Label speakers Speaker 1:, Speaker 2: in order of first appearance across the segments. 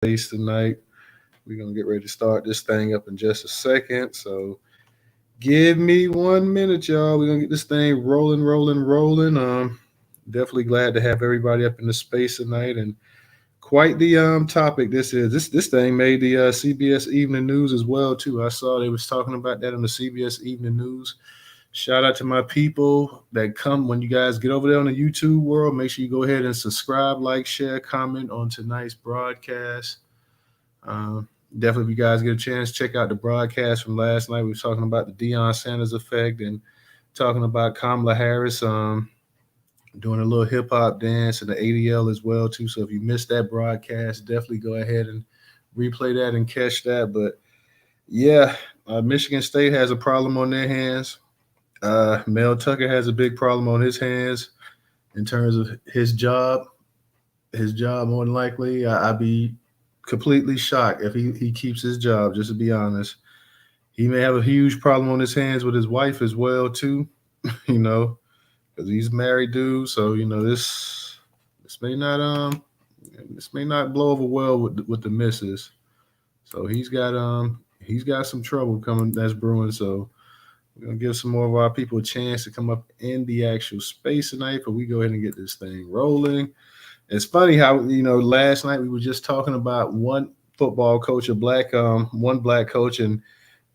Speaker 1: space tonight. We're gonna get ready to start this thing up in just a second. So give me 1 minute, y'all. We're gonna get this thing rolling, rolling, rolling. Definitely glad to have everybody up in the space tonight, and quite the topic this is. This thing made the CBS Evening News as well too. I saw they was talking about that on the CBS Evening News. Shout out to my people that come when you guys get over there on the YouTube world. Make sure you go ahead and subscribe, like, share, comment on tonight's broadcast. Um, Definitely, if you guys get a chance, check out the broadcast from last night. We were talking about the Deion Sanders effect and talking about Kamala Harris doing a little hip hop dance and the ADL as well too. So if you missed that broadcast, definitely go ahead and replay that and catch that. But yeah, Michigan State has a problem on their hands. Mel Tucker has a big problem on his hands in terms of his job. His job, more than likely, I'd be completely shocked if he keeps his job. Just to be honest, he may have a huge problem on his hands with his wife as well too. You know, because he's married dude. So this may not blow over well with the missus. So he's got some trouble coming that's brewing. So we're gonna give some more of our people a chance to come up in the actual space tonight, but we go ahead and get this thing rolling. It's funny how last night we were just talking about one football coach, one black coach, and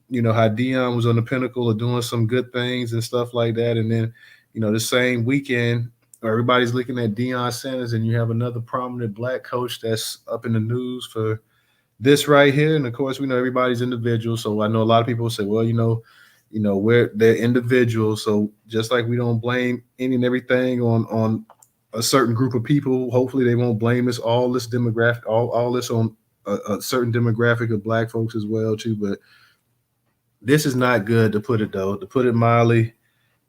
Speaker 1: how Dion was on the pinnacle of doing some good things and stuff like that, and then the same weekend everybody's looking at Deion Sanders, and you have another prominent black coach that's up in the news for this right here. And of course, we know everybody's individual, so I know a lot of people say, well, we're they're individuals, so just like we don't blame any and everything on a certain group of people, hopefully they won't blame us all this demographic, all this on a certain demographic of black folks as well too. But this is not good, to put it mildly.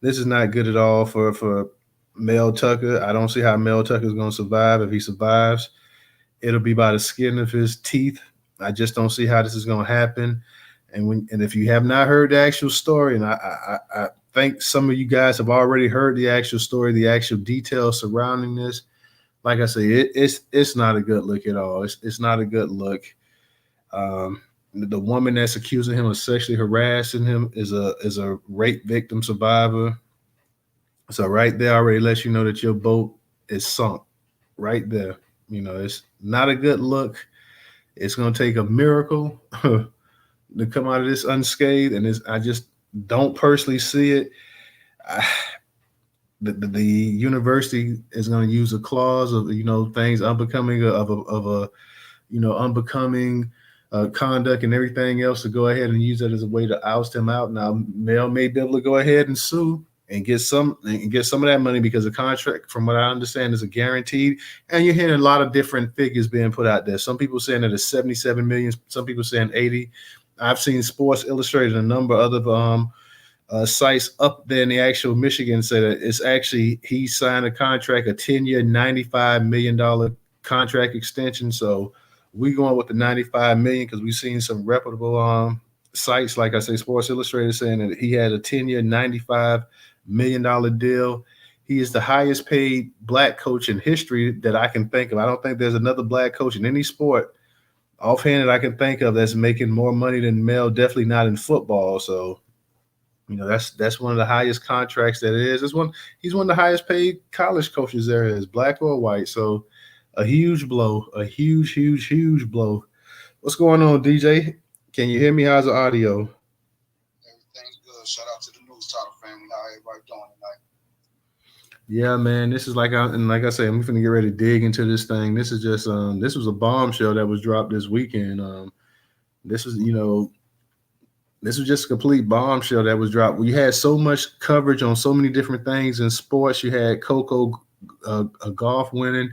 Speaker 1: This is not good at all for Mel Tucker. I don't see how Mel Tucker is going to survive. If he survives, it'll be by the skin of his teeth. I just don't see how this is going to happen. And if you have not heard the actual story, and I think some of you guys have already heard the actual story, the actual details surrounding this. Like I say, it's not a good look at all. It's not a good look. The woman that's accusing him of sexually harassing him is a rape victim survivor. So right there already lets you know that your boat is sunk. Right there, it's not a good look. It's going to take a miracle to come out of this unscathed, and I just don't personally see it. The university is going to use a clause of things unbecoming of a unbecoming conduct and everything else to go ahead and use that as a way to oust him out. Now Mel may be able to go ahead and sue and get some of that money, because the contract, from what I understand, is a guaranteed. And you're hearing a lot of different figures being put out there. Some people saying that it's 77 million. Some people saying 80. I've seen Sports Illustrated and a number of other sites up there in the actual Michigan say that it's actually, he signed a contract, a 10-year, $95 million contract extension. So we going with the 95 million because we've seen some reputable sites, like I say, Sports Illustrated, saying that he had a 10-year, $95 million deal. He is the highest paid black coach in history that I can think of. I don't think there's another black coach in any sport offhand that I can think of that's making more money than Mel. Definitely not in football. So, that's one of the highest contracts that it is. He's one of the highest paid college coaches there is, black or white. So a huge blow, a huge, huge, huge blow. What's going on, DJ? Can you hear me? How's the audio?
Speaker 2: Everything's good. Shout out to the Newstoter family. How everybody doing tonight?
Speaker 1: Yeah, man. This is like I say, I'm gonna get ready to dig into this thing. This is just this was a bombshell that was dropped this weekend. This is this was just a complete bombshell that was dropped. We had so much coverage on so many different things in sports. You had Coco a golf winning,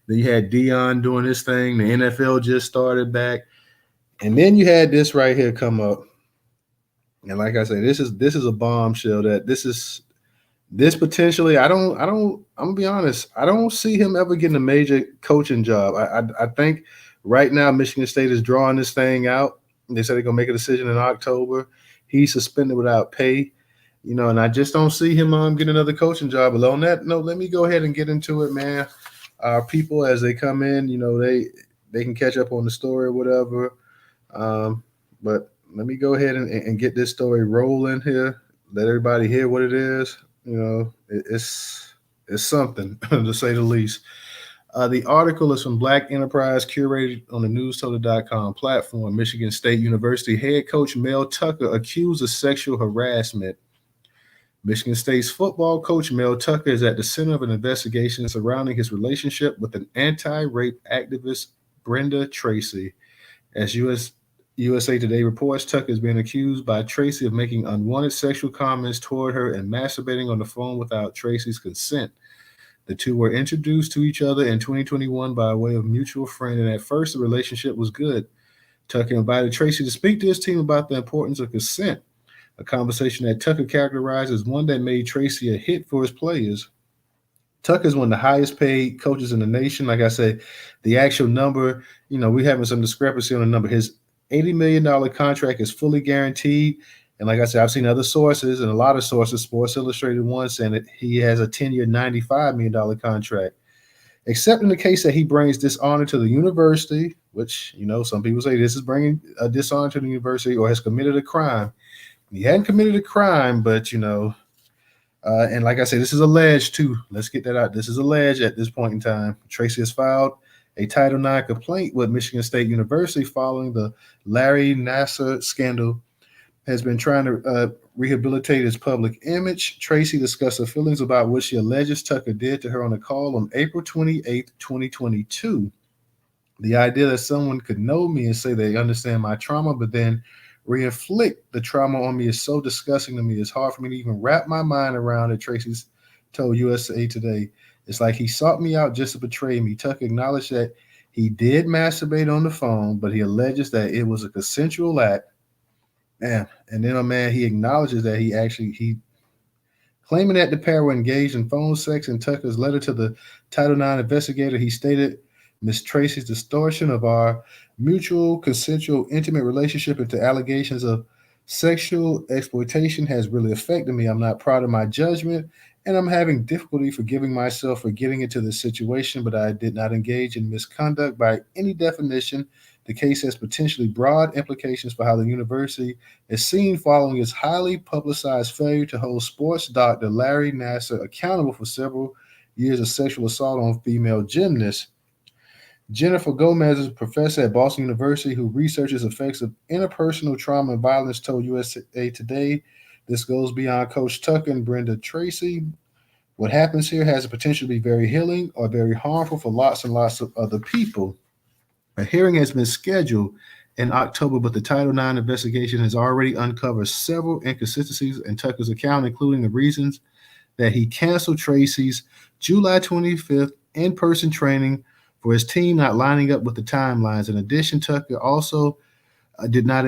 Speaker 1: then you had Dion doing his thing. The NFL just started back, and then you had this right here come up. And like I say, this is a bombshell. This potentially, I'm gonna be honest, I don't see him ever getting a major coaching job. I think right now Michigan State is drawing this thing out. They said they're gonna make a decision in October. He's suspended without pay, and I just don't see him getting another coaching job. But on that note, let me go ahead and get into it, man. Our people, as they come in, they can catch up on the story or whatever. Um, but let me go ahead and get this story rolling here. Let everybody hear what it is. It's something to say the least. The article is from Black Enterprise, curated on the Newstoter.com platform. Michigan State University head coach Mel Tucker accused of sexual harassment. Michigan State's football coach Mel Tucker is at the center of an investigation surrounding his relationship with an anti-rape activist, Brenda Tracy. As USA Today reports, Tucker is being accused by Tracy of making unwanted sexual comments toward her and masturbating on the phone without Tracy's consent. The two were introduced to each other in 2021 by way of mutual friend, and at first the relationship was good. Tucker invited Tracy to speak to his team about the importance of consent, a conversation that Tucker characterized as one that made Tracy a hit for his players. Tucker is one of the highest paid coaches in the nation. Like I said, the actual number, we're having some discrepancy on the number. His $80 million contract is fully guaranteed. And like I said, I've seen other sources and a lot of sources, Sports Illustrated one, saying that he has a 10-year, $95 million contract. Except in the case that he brings dishonor to the university, which, some people say this is bringing a dishonor to the university, or has committed a crime. He hadn't committed a crime, but, and like I said, this is alleged too. Let's get that out. This is alleged at this point in time. Tracy has filed a Title IX complaint with Michigan State University following the Larry Nassar scandal. Has been trying to rehabilitate his public image. Tracy discussed her feelings about what she alleges Tucker did to her on a call on April 28th, 2022. The idea that someone could know me and say they understand my trauma, but then reinflict the trauma on me is so disgusting to me. It's hard for me to even wrap my mind around it, Tracy's told USA Today. It's like he sought me out just to betray me. Tucker acknowledged that he did masturbate on the phone, but he alleges that it was a consensual act. And then he acknowledges that he claiming that the pair were engaged in phone sex. In Tucker's letter to the Title IX investigator, he stated, Miss Tracy's distortion of our mutual, consensual, intimate relationship into allegations of sexual exploitation has really affected me. I'm not proud of my judgment, and I'm having difficulty forgiving myself for getting into this situation, but I did not engage in misconduct by any definition. The case has potentially broad implications for how the university is seen following its highly publicized failure to hold sports doctor Larry Nassar accountable for several years of sexual assault on female gymnasts. Jennifer Gomez is a professor at Boston University who researches effects of interpersonal trauma and violence, told USA Today. This goes beyond Coach Tucker and Brenda Tracy. What happens here has the potential to be very healing or very harmful for lots and lots of other people. A hearing has been scheduled in October, but the Title IX investigation has already uncovered several inconsistencies in Tucker's account, including the reasons that he canceled Tracy's July 25th in-person training for his team not lining up with the timelines. In addition, Tucker also did not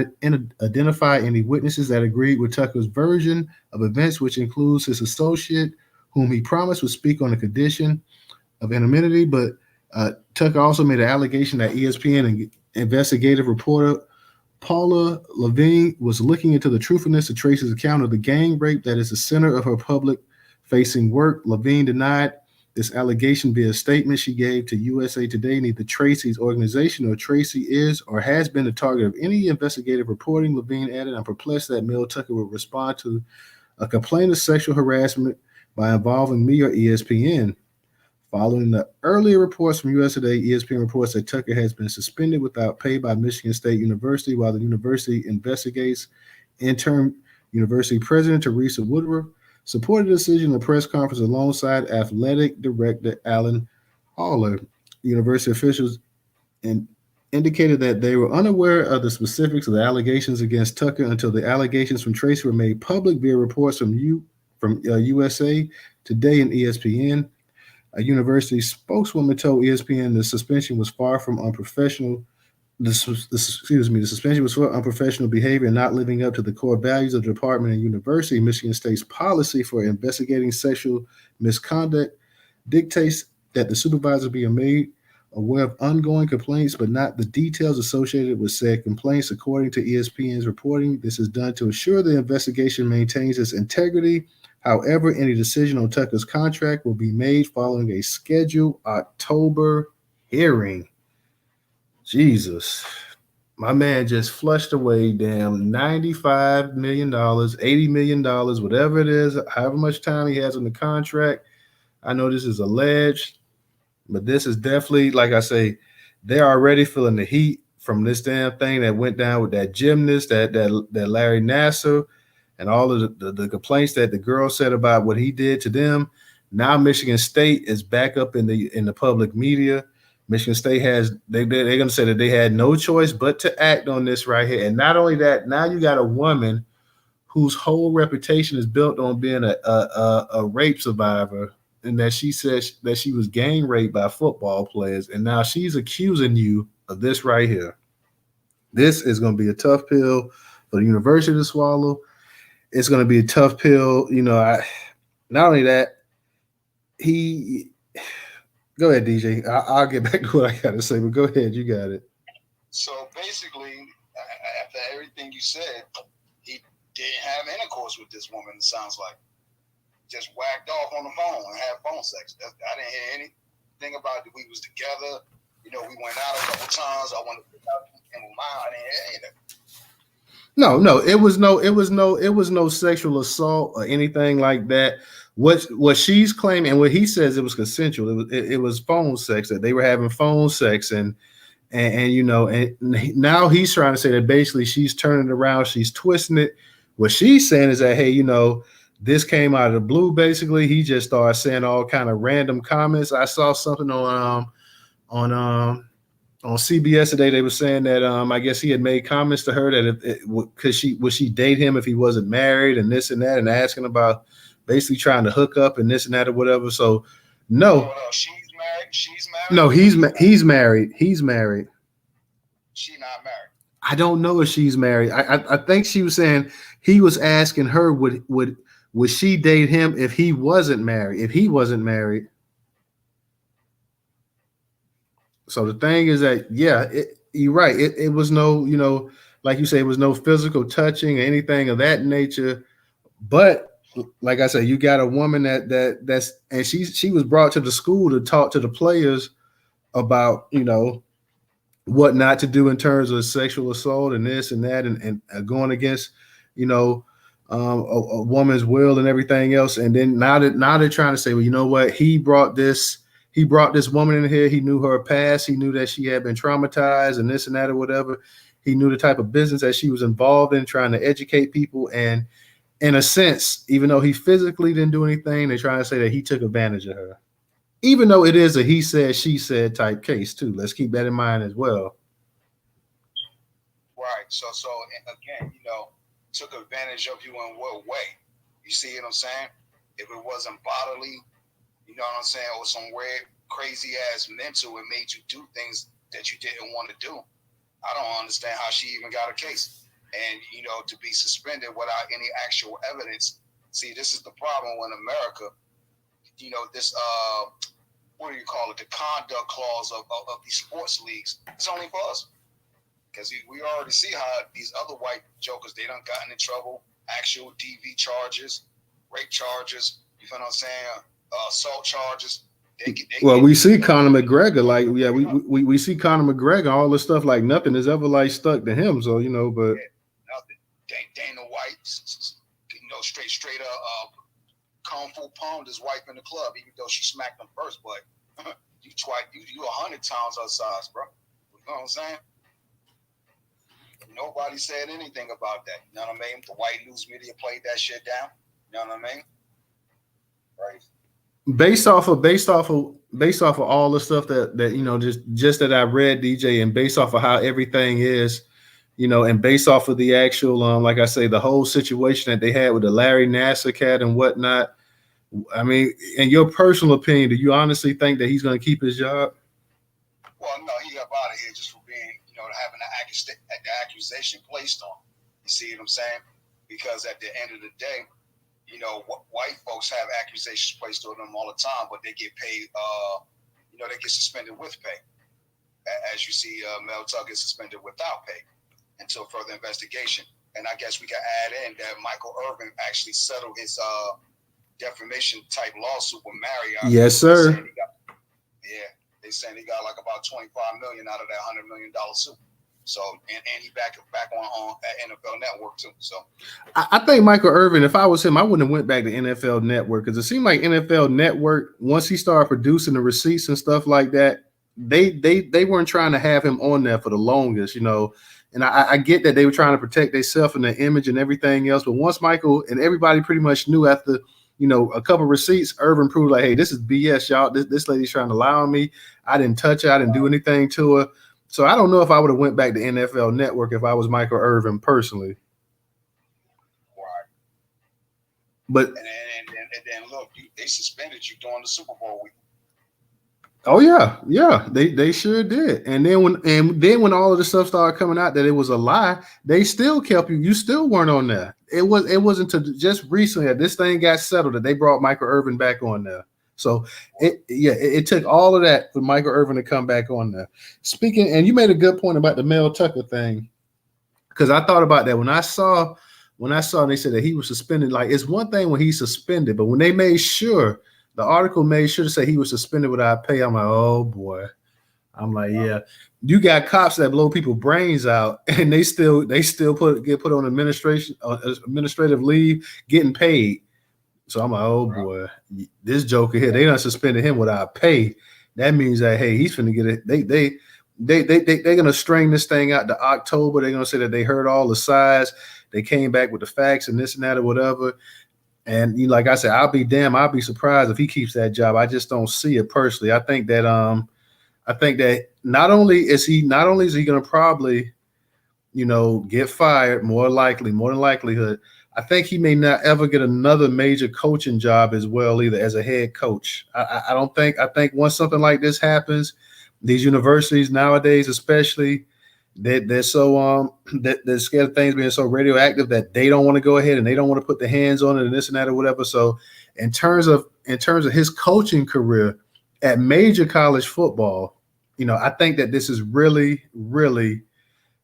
Speaker 1: identify any witnesses that agreed with Tucker's version of events, which includes his associate, whom he promised would speak on the condition of anonymity. But Tucker also made an allegation that ESPN and investigative reporter Paula Levine was looking into the truthfulness of Tracy's account of the gang rape that is the center of her public-facing work. Levine denied this allegation via a statement she gave to USA Today. Neither Tracy's organization nor Tracy is or has been the target of any investigative reporting. Levine added, I'm perplexed that Mel Tucker would respond to a complaint of sexual harassment by involving me or ESPN. Following the earlier reports from USA Today, ESPN reports that Tucker has been suspended without pay by Michigan State University while the university investigates. Interim university president Teresa Woodruff supported the decision in a press conference alongside athletic director Alan Haller. University officials indicated that they were unaware of the specifics of the allegations against Tucker until the allegations from Tracy were made public via reports from USA Today and ESPN. A university spokeswoman told ESPN the suspension was far from unprofessional. The suspension was for unprofessional behavior and not living up to the core values of the department and university. Michigan State's policy for investigating sexual misconduct dictates that the supervisor be made aware of ongoing complaints, but not the details associated with said complaints. According to ESPN's reporting, this is done to assure the investigation maintains its integrity. However, any decision on Tucker's contract will be made following a scheduled October hearing. Jesus. My man just flushed away damn $95 million, $80 million, whatever it is, however much time he has on the contract. I know this is alleged, but this is definitely, like I say, they're already feeling the heat from this damn thing that went down with that gymnast, that Larry Nasser, and all of the complaints that the girl said about what he did to them. Now Michigan State is back up in the public media. Michigan State has they're going to say that they had no choice but to act on this right here. And not only that, now you got a woman whose whole reputation is built on being a rape survivor, and that she says that she was gang raped by football players, and now she's accusing you of this right here. This is going to be a tough pill for the university to swallow. It's going to be a tough pill. Not only that, he go ahead, DJ. I'll get back to what I got to say, but go ahead. You got it.
Speaker 2: So basically, after everything you said, he didn't have intercourse with this woman. It sounds like just whacked off on the phone and had phone sex. I didn't hear anything about it. We was together. We went out a couple times. I wanted to pick out and I didn't hear anything.
Speaker 1: No, it was no sexual assault or anything like that. What she's claiming and what he says, it was consensual. It was phone sex, that they were having phone sex, and now he's trying to say that basically she's turning it around, she's twisting it. What she's saying is that, hey, this came out of the blue. Basically, he just started saying all kind of random comments. I saw something on on CBS today. They were saying that I guess he had made comments to her that would she date him if he wasn't married, and this and that, and asking about basically trying to hook up and this and that or whatever. So no,
Speaker 2: she's married. She's married.
Speaker 1: No, he's married. He's married.
Speaker 2: She not married.
Speaker 1: I don't know if she's married. I think she was saying he was asking her would she date him if he wasn't married? If he wasn't married. So the thing is that, yeah, you're right. It was no, like you say, it was no physical touching or anything of that nature. But like I said, you got a woman that's and she was brought to the school to talk to the players about what not to do in terms of sexual assault and this and that, and going against you know a woman's will and everything else. And then now they're trying to say, well, you know what, he brought this woman in here. He knew her past. He knew that she had been traumatized and this and that or whatever. He knew the type of business that she was involved in, trying to educate people. And in a sense, even though he physically didn't do anything, they're trying to say that he took advantage of her. Even though it is a he said, she said type case too. Let's keep that in mind as well.
Speaker 2: Right. So again, took advantage of you in what way? You see what I'm saying? If it wasn't bodily, you know what I'm saying, or some weird, crazy ass mental, it made you do things that you didn't want to do. I don't understand how she even got a case. And, to be suspended without any actual evidence. See, this is the problem when America, this, what do you call it, the conduct clause of these sports leagues, it's only for us. Because we already see how these other white jokers, they done gotten in trouble, actual DV charges, rape charges, you know what I'm saying, assault charges.
Speaker 1: We see Conor McGregor, like, yeah, we see Conor McGregor, all this stuff, like nothing is ever like stuck to him. So, but
Speaker 2: nothing. Dana White, straight up, kung fu pwned his wife in the club, even though she smacked him first. But you 100 times her size, bro. You know what I'm saying? Nobody said anything about that. You know what I mean? The white news media played that shit down. You know what I mean? Right.
Speaker 1: Based off of all the stuff that just that I read, DJ, and based off of how everything is, and based off of the actual like I say, the whole situation that they had with the Larry Nassar cat and whatnot. I mean, in your personal opinion, do you honestly think that he's going to keep his job?
Speaker 2: Well, no, he got out of here just for being, having the accusation placed on. You see what I'm saying? Because at the end of the day, white folks have accusations placed on them all the time, but they get paid. They get suspended with pay. As you see, Mel Tuck is suspended without pay until further investigation. And I guess we can add in that Michael Irvin actually settled his defamation type lawsuit with Marriott.
Speaker 1: Yes, sir.
Speaker 2: They saying he got like about 25 million out of that $100 million suit. So and he back on NFL Network too. So
Speaker 1: I think Michael Irvin, if I was him, I wouldn't have went back to NFL Network because it seemed like NFL Network, once he started producing the receipts and stuff like that, they weren't trying to have him on there for the longest, you know. And I get that they were trying to protect themselves and their image and everything else. But once Michael and everybody pretty much knew after, you know, a couple receipts, Irvin proved like, hey, this is BS, y'all. This lady's trying to lie on me. I didn't touch her. I didn't do anything to her. So I don't know if I would have went back to NFL Network if I was Michael Irvin personally.
Speaker 2: Right.
Speaker 1: But
Speaker 2: and then look, they suspended you during the Super Bowl week.
Speaker 1: Oh yeah, they sure did. And then when all of the stuff started coming out that it was a lie, they still kept you. You still weren't on there. It wasn't until just recently that this thing got settled that they brought Michael Irvin back on there. So it took all of that for Michael Irvin to come back on there. Speaking, and you made a good point about the Mel Tucker thing, because I thought about that when I saw and they said that he was suspended. Like, it's one thing when he's suspended, but when they made sure, the article made sure to say he was suspended without pay, I'm like, oh boy. I'm like, yeah, you got cops that blow people brains out, and they still get put on administrative leave, getting paid. So I'm like, oh boy, this joker here, they done suspended him without pay. That means that, hey, he's finna get it. They're gonna string this thing out to October. They're gonna say that they heard all the sides. They came back with the facts and this and that or whatever. And like I said, I'll be surprised if he keeps that job. I just don't see it personally. I think that not only is he going to probably, you know, get fired more than likelihood. I think he may not ever get another major coaching job as well either as a head coach. I think once something like this happens, these universities nowadays, especially, they're so they're scared of things being so radioactive that they don't want to go ahead and they don't want to put their hands on it and this and that or whatever. So in terms of his coaching career at major college football, you know, I think that this is really, really,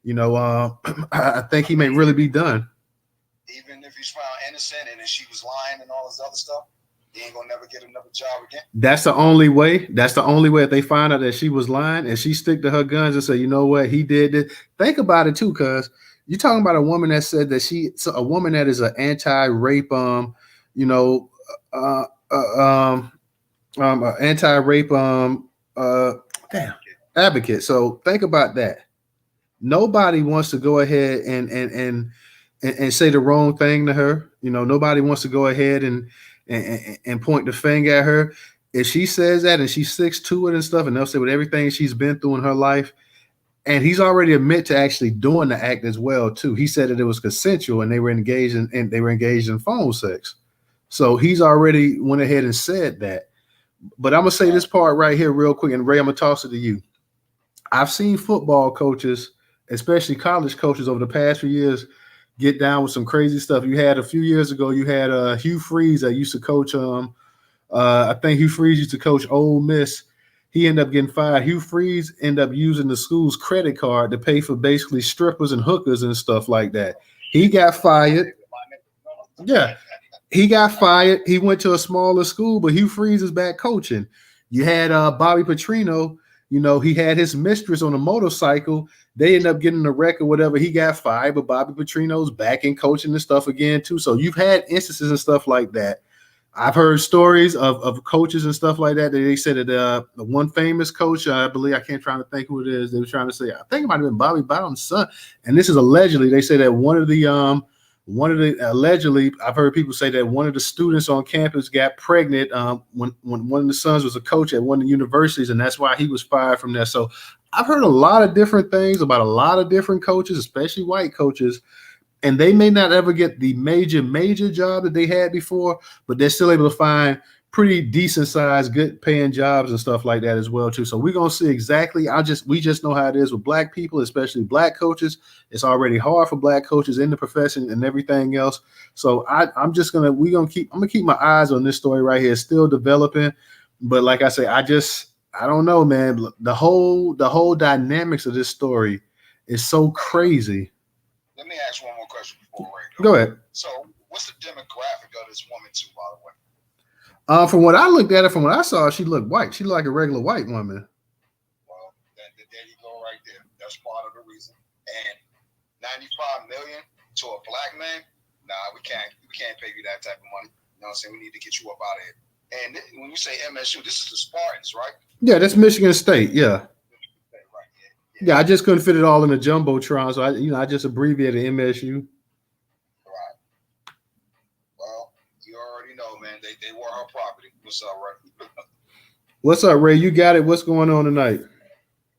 Speaker 1: you know, I think he may really be done.
Speaker 2: Even if he's found innocent and she was lying and all this other stuff, he ain't gonna never get another job again.
Speaker 1: That's the only way. If they find out that she was lying and she stick to her guns and say, you know what, he did this. Think about it too, cuz you're talking about a woman that said that a woman that is an anti-rape, anti-rape, advocate. So think about that. Nobody wants to go ahead and say the wrong thing to her. You know, nobody wants to go ahead and point the finger at her. If she says that and she sticks to it and stuff, and they'll say with everything she's been through in her life, and he's already admit to actually doing the act as well too. He said that it was consensual and they were engaged in phone sex. So he's already went ahead and said that. But I'm gonna say this part right here real quick, and Ray, I'm gonna toss it to you. I've seen football coaches, especially college coaches, over the past few years get down with some crazy stuff. You had a few years ago, you had Hugh Freeze that used to coach. I think Hugh Freeze used to coach Ole Miss. He ended up getting fired. Hugh Freeze ended up using the school's credit card to pay for basically strippers and hookers and stuff like that. He got fired. Yeah, he got fired. He went to a smaller school, but Hugh Freeze is back coaching. You had Bobby Petrino. You know, he had his mistress on a motorcycle. They ended up getting a wreck or whatever. He got fired, but Bobby Petrino's back in coaching and stuff again too. So you've had instances and stuff like that. I've heard stories of coaches and stuff like that. They said that the one famous coach, I believe, I can't try to think who it is. They were trying to say, I think it might have been Bobby Bowden's son. And this is allegedly, they say that one of the allegedly, I've heard people say that one of the students on campus got pregnant when one of the sons was a coach at one of the universities, and that's why he was fired from there. So I've heard a lot of different things about a lot of different coaches, especially white coaches, and they may not ever get the major job that they had before, but they're still able to find pretty decent sized, good paying jobs and stuff like that as well too. So we're gonna see exactly. We just know how it is with black people, especially black coaches. It's already hard for black coaches in the profession and everything else. So I'm gonna keep my eyes on this story right here. It's still developing, but like I say, I don't know, man. The whole dynamics of this story is so crazy.
Speaker 2: Let me ask one more question before Ray
Speaker 1: Go ahead.
Speaker 2: So what's the demographic of this woman too, by the way?
Speaker 1: From what I looked at her, from what I saw, she looked white. She looked like a regular white woman.
Speaker 2: That's part of the reason. And 95 million to a black man, nah, we can't pay you that type of money. You know what I'm saying? We need to get you up out of here. And when you say MSU, this is the Spartans, right?
Speaker 1: Yeah, that's Michigan State. Yeah.
Speaker 2: Right.
Speaker 1: Yeah, I just couldn't fit it all in the jumbotron, so I just abbreviated MSU.
Speaker 2: Right. Well, you already know, man. They were our property. What's up, Ray?
Speaker 1: What's up, Ray? You got it. What's going on tonight?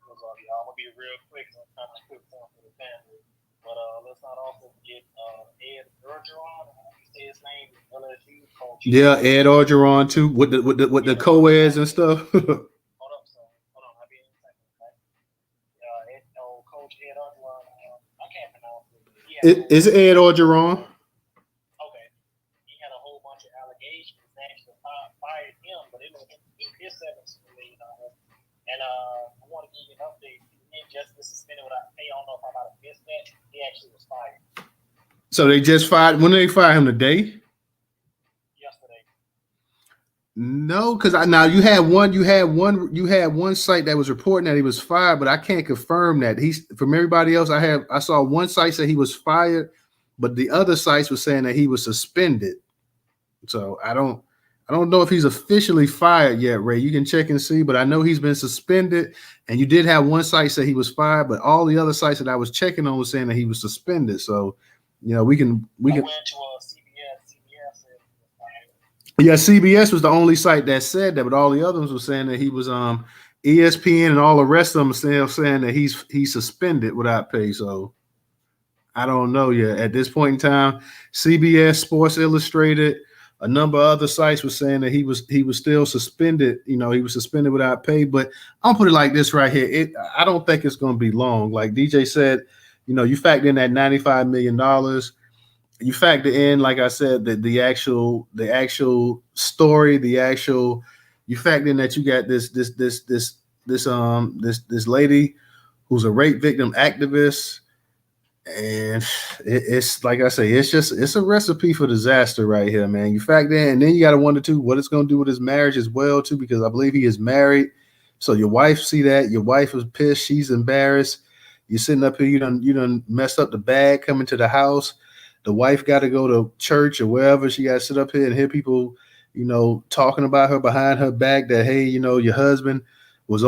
Speaker 3: What's up, y'all? I'm gonna be real quick. So I'm trying to cook something for the family. But let's not also forget Ed Bergeron. You say his name, LSU coach.
Speaker 1: Yeah, Ed Orgeron too, with the co-eds and stuff.
Speaker 3: Hold up, son. Hold on. I'll be in a second. Okay? Coach Ed Bergeron. I can't pronounce it.
Speaker 1: Is it Ed Orgeron?
Speaker 3: Okay. He had a whole bunch of allegations. Actually fired him, but it was his $17 million. And I want to give you an update. He just suspended without pay. I don't know if I might have missed that. He actually was fired.
Speaker 1: So they just fired. When did they fire him? Today?
Speaker 3: Yesterday.
Speaker 1: No, because now you had one site that was reporting that he was fired, but I can't confirm that. He's from everybody else. I saw one site say he was fired, but the other sites were saying that he was suspended. So I don't know if he's officially fired yet, Ray. You can check and see, but I know he's been suspended. And you did have one site say he was fired, but all the other sites that I was checking on was saying that he was suspended. So, we can.
Speaker 3: I went to CBS. CBS said he was fired.
Speaker 1: Yeah, CBS was the only site that said that, but all the others were saying that he was ESPN and all the rest of them saying that he's suspended without pay. So I don't know yet. At this point in time, CBS, Sports Illustrated, a number of other sites were saying that he was still suspended. He was suspended without pay. But I'll put it like this right here. I don't think it's going to be long. Like DJ said, you factor in that $95 million. You factor in, like I said, the actual story, you factor in that you got this lady who's a rape victim activist. And it's like I say, it's a recipe for disaster right here, man. You factor in, and then you got to wonder too what it's going to do with his marriage as well too, because I believe he is married. So your wife see that, your wife is pissed, she's embarrassed. You're sitting up here, you done messed up the bag coming to the house. The wife got to go to church or wherever. She got to sit up here and hear people, talking about her behind her back that, hey, your husband was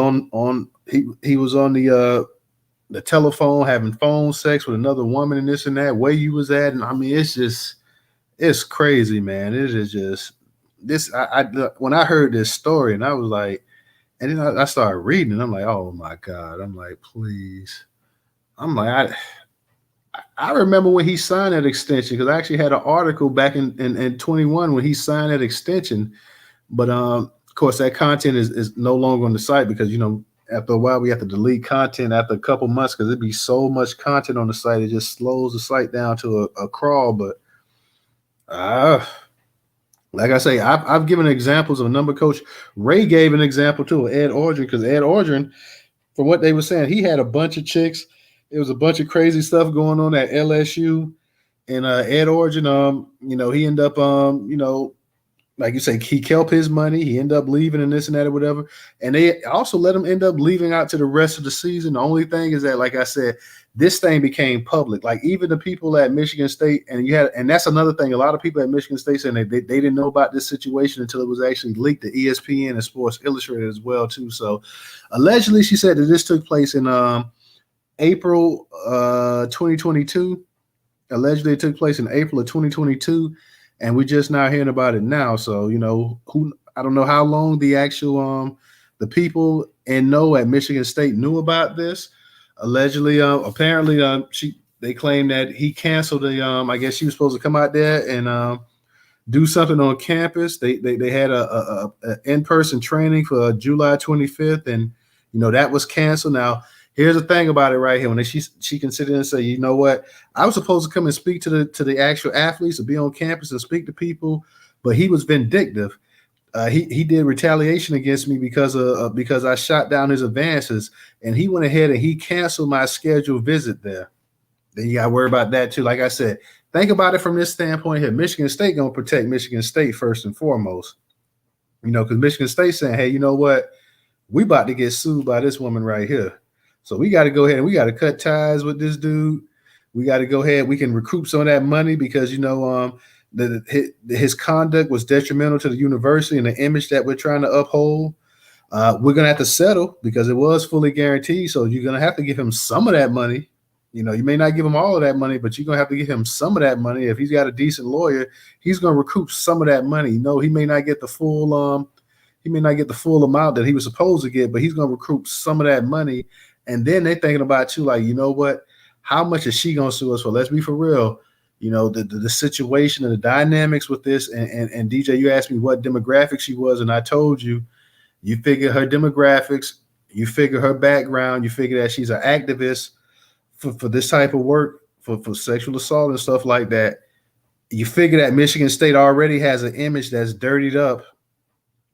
Speaker 1: he was on the telephone having phone sex with another woman and this and that, where you was at. And I mean, it's crazy, man. It is just this. When I heard this story and I was like, and then I started reading and I'm like, oh my God. I'm like, please. I'm like, I remember when he signed that extension, because I actually had an article back in 21 when he signed that extension. But of course, that content is no longer on the site because, after a while, we have to delete content after a couple months because it'd be so much content on the site. It just slows the site down to a crawl. But like I say, I've given examples of a number of coaches. Ray gave an example too of Ed Orgeron, because Ed Orgeron, from what they were saying, he had a bunch of chicks. It was a bunch of crazy stuff going on at LSU. And Ed Orgeron, he ended up, like you say, he kept his money. He ended up leaving and this and that or whatever. And they also let him end up leaving out to the rest of the season. The only thing is that, like I said, this thing became public. Like even the people at Michigan State, and that's another thing. A lot of people at Michigan State saying they didn't know about this situation until it was actually leaked to ESPN and Sports Illustrated as well too. So allegedly, she said that this took place in April 2022. Allegedly, it took place in April of 2022. And we're just now hearing about it now. So, I don't know how long the actual the people at Michigan State knew about this. Allegedly, apparently, they claim that he canceled I guess she was supposed to come out there and do something on campus. They had a in-person training for July 25th, and that was canceled. Now, here's the thing about it right here. When she considered and say, you know what, I was supposed to come and speak to the actual athletes and be on campus and speak to people, but he was vindictive. He did retaliation against me because I shot down his advances, and he went ahead and he canceled my scheduled visit there. Then you got to worry about that too. Like I said, think about it from this standpoint here. Michigan State gonna protect Michigan State first and foremost. Because Michigan State saying, hey, you know what, we about to get sued by this woman right here. So we got to go ahead and we got to cut ties with this dude. We got to go ahead. We can recoup some of that money because his conduct was detrimental to the university and the image that we're trying to uphold. We're gonna have to settle because it was fully guaranteed. So you're gonna have to give him some of that money. You may not give him all of that money, but you're gonna have to give him some of that money. If he's got a decent lawyer, he's gonna recoup some of that money. He may not get the full amount that he was supposed to get, but he's gonna recoup some of that money. And then they're thinking about you like, you know what? How much is she gonna sue us for? Let's be for real. The situation and the dynamics with this. And DJ, you asked me what demographic she was, and I told you. You figure her demographics, you figure her background, you figure that she's an activist for this type of work, for sexual assault and stuff like that. You figure that Michigan State already has an image that's dirtied up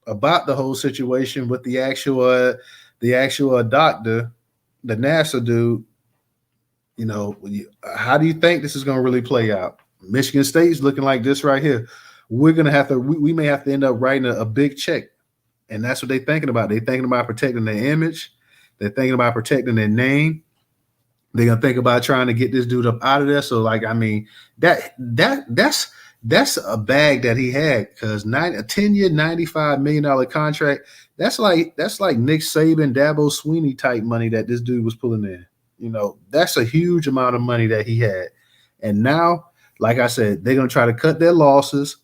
Speaker 1: about the whole situation with the actual doctor, the NASA dude. How do you think this is going to really play out? Michigan State is looking like this right here. We're going to have to, we may have to end up writing a big check. And that's what they're thinking about. They're thinking about protecting their image. They're thinking about protecting their name. They're gonna think about trying to get this dude up out of there. So, that's a bag that he had because a 10-year, $95 million contract. That's like Nick Saban, Dabo Sweeney type money that this dude was pulling in. That's a huge amount of money that he had. And now, like I said, they're gonna try to cut their losses.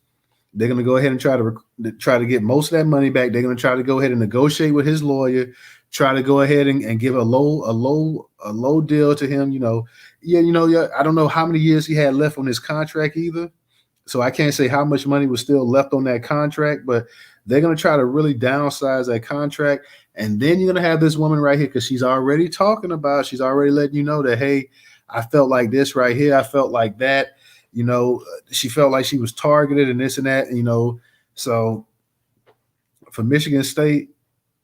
Speaker 1: They're going to go ahead and try to get most of that money back. They're going to try to go ahead and negotiate with his lawyer, try to go ahead and give a low deal to him. I don't know how many years he had left on his contract either. So I can't say how much money was still left on that contract, but they're going to try to really downsize that contract. And then you're going to have this woman right here because she's already letting you know that, hey, I felt like this right here. I felt like that. She felt like she was targeted and this and that, so for Michigan State,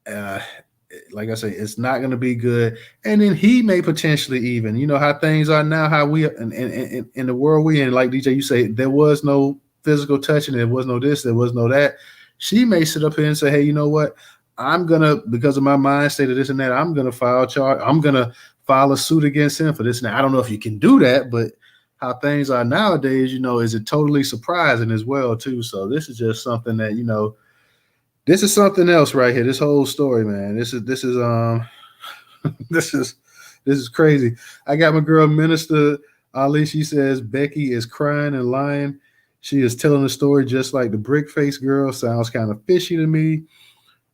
Speaker 1: like I say, it's not going to be good. And then he may potentially even, how things are now, how we in the world we in, like DJ, you say, there was no physical touching, there was no this, there was no that. She may sit up here and say, hey, you know what? I'm going to, because of my mind state of this and that, I'm going to file a suit against him for this and that. I don't know if you can do that, but how things are nowadays, is it totally surprising as well too. So this is just something that, this is something else right here. This whole story, man. This is this is crazy. I got my girl Minister Ali. She says Becky is crying and lying. She is telling the story just like the brick face girl. Sounds kind of fishy to me.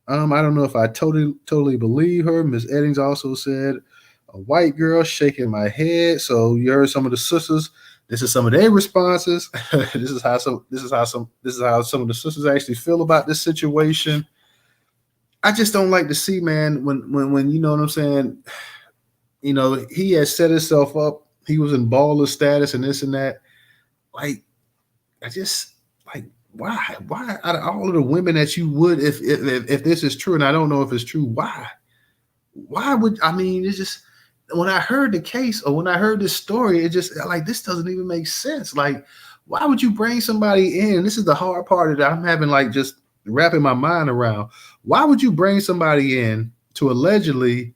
Speaker 1: I don't know if I totally believe her. Miss Eddings also said a white girl shaking my head. So you heard some of the sisters. This is some of their responses. This is how some of the sisters actually feel about this situation. I just don't like to see, man, when you know what I'm saying. He has set himself up. He was in baller status and this and that. Like, I just why out of all of the women that you would, if this is true, and I don't know if it's true, why would, it's just, when I heard the case or when I heard this story, it just this doesn't even make sense. Like, why would you bring somebody in? This is the hard part that I'm having just wrapping my mind around. Why would you bring somebody in to allegedly,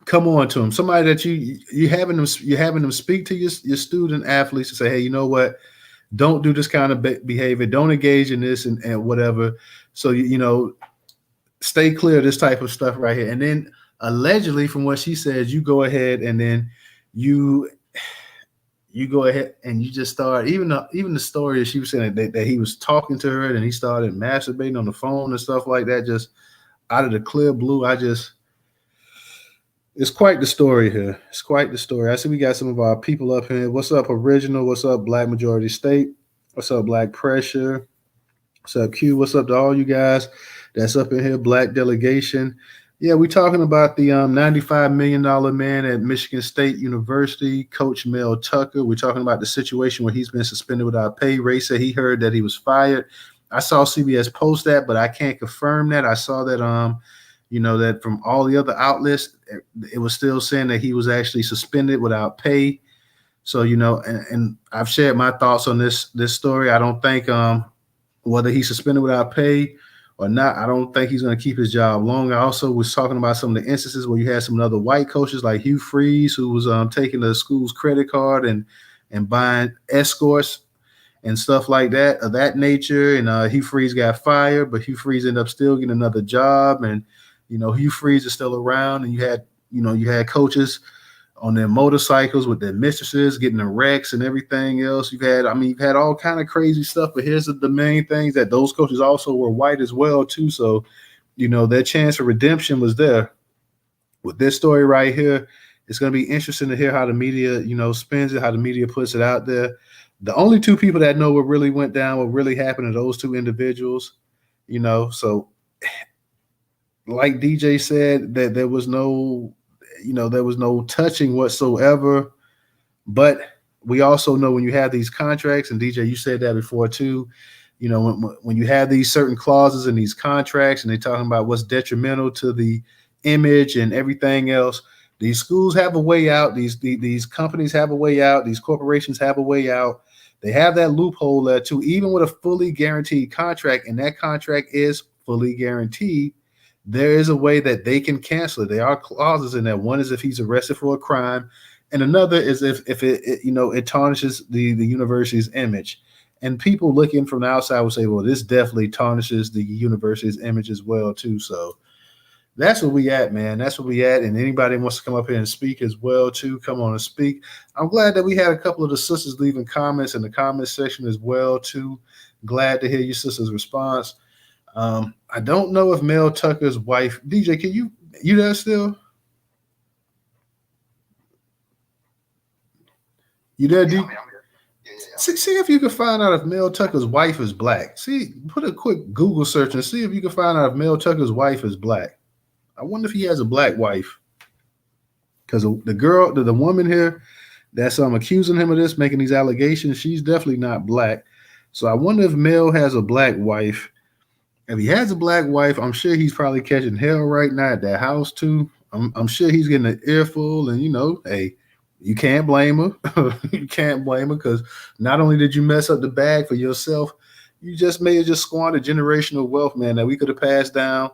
Speaker 1: come on to him? Somebody that you're having them speak to your student athletes and say, hey, you know what? Don't do this kind of behavior. Don't engage in this and whatever. So stay clear of this type of stuff right here. And then allegedly, from what she says, you go ahead and then you go ahead and you just start, even the story that she was saying that he was talking to her and he started masturbating on the phone and stuff like that, just out of the clear blue. It's quite the story here. It's quite the story. I see we got some of our people up here. What's up, Original? What's up, Black Majority State? What's up, Black Pressure? What's up, Q? What's up to all you guys that's up in here? Black Delegation. Yeah, we're talking about the $95 million man at Michigan State University, Coach Mel Tucker. We're talking about the situation where he's been suspended without pay. Ray said he heard that he was fired. I saw CBS post that, but I can't confirm that. I saw that, that from all the other outlets, it was still saying that he was actually suspended without pay. So, and I've shared my thoughts on this story. I don't think whether he's suspended without pay or not. I don't think he's going to keep his job long. I also was talking about some of the instances where you had some other white coaches like Hugh Freeze, who was taking the school's credit card and buying escorts and stuff like that of that nature. And Hugh Freeze got fired, but Hugh Freeze ended up still getting another job. And Hugh Freeze is still around. And you had coaches on their motorcycles with their mistresses getting in wrecks and everything else. You've had all kind of crazy stuff. But here's the main things, that those coaches also were white as well too. So their chance for redemption was there. With this story right here, it's going to be interesting to hear how the media spins it, how the media puts it out there. The only two people that know what really went down, what really happened to those two individuals. So like DJ said, that there was no touching whatsoever. But we also know when you have these contracts, and DJ, you said that before too, when you have these certain clauses in these contracts and they're talking about what's detrimental to the image and everything else, these schools have a way out. These companies have a way out. These corporations have a way out. They have that loophole there too, even with a fully guaranteed contract, and that contract is fully guaranteed. There is a way that they can cancel it. There are clauses in there. One is if he's arrested for a crime, and another is if it tarnishes the university's image. And people looking from the outside will say, well, this definitely tarnishes the university's image as well too. So that's where we at, man. That's where we at. And anybody wants to come up here and speak as well too, come on and speak. I'm glad that we had a couple of the sisters leaving comments in the comment section as well too. Glad to hear your sister's response. I don't know if Mel Tucker's wife, DJ, can you there still? You there, DJ? See if you can find out if Mel Tucker's wife is black. Put a quick Google search and see if you can find out if Mel Tucker's wife is black. I wonder if he has a black wife. Because the woman here that's accusing him of this, making these allegations, she's definitely not black. So I wonder if Mel has a black wife. If he has a black wife, I'm sure he's probably catching hell right now at that house too. I'm sure he's getting an earful, and hey, you can't blame her. You can't blame her, because not only did you mess up the bag for yourself, you may have just squandered generational wealth, man, that we could have passed down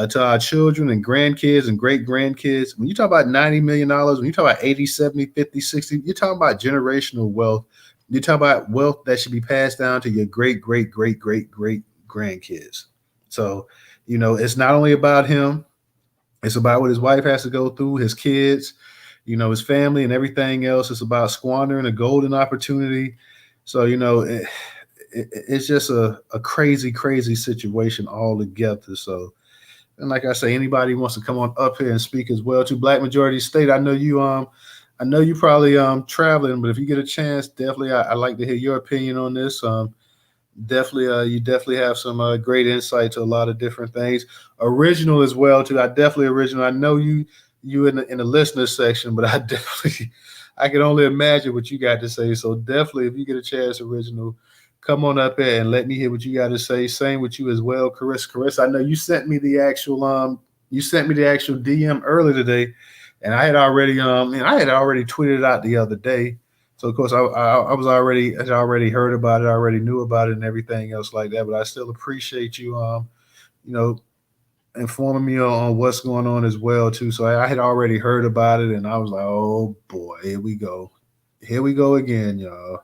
Speaker 1: to our children and grandkids and great grandkids. When you talk about $90 million, when you talk about 80, 70, 50, 60, you're talking about generational wealth. You're talking about wealth that should be passed down to your great, great, great, great, great grandkids. So, it's not only about him, it's about what his wife has to go through, his kids, his family and everything else. It's about squandering a golden opportunity. So, it's just a crazy, crazy situation altogether. So, and like I say, anybody wants to come on up here and speak as well to Black Majority State. I know you probably traveling, but if you get a chance, definitely I'd like to hear your opinion on this. Definitely, you definitely have some great insight to a lot of different things. Original as well too. Original. I know you in the listener section, but I can only imagine what you got to say. So definitely, if you get a chance, Original, come on up here and let me hear what you got to say. Same with you as well, Carissa. I know you sent me the actual DM earlier today, and I had already tweeted it out the other day. So of course I had already heard about it, I already knew about it and everything else like that. But I still appreciate you informing me on what's going on as well too. So I had already heard about it, and I was like, oh boy, here we go again, y'all.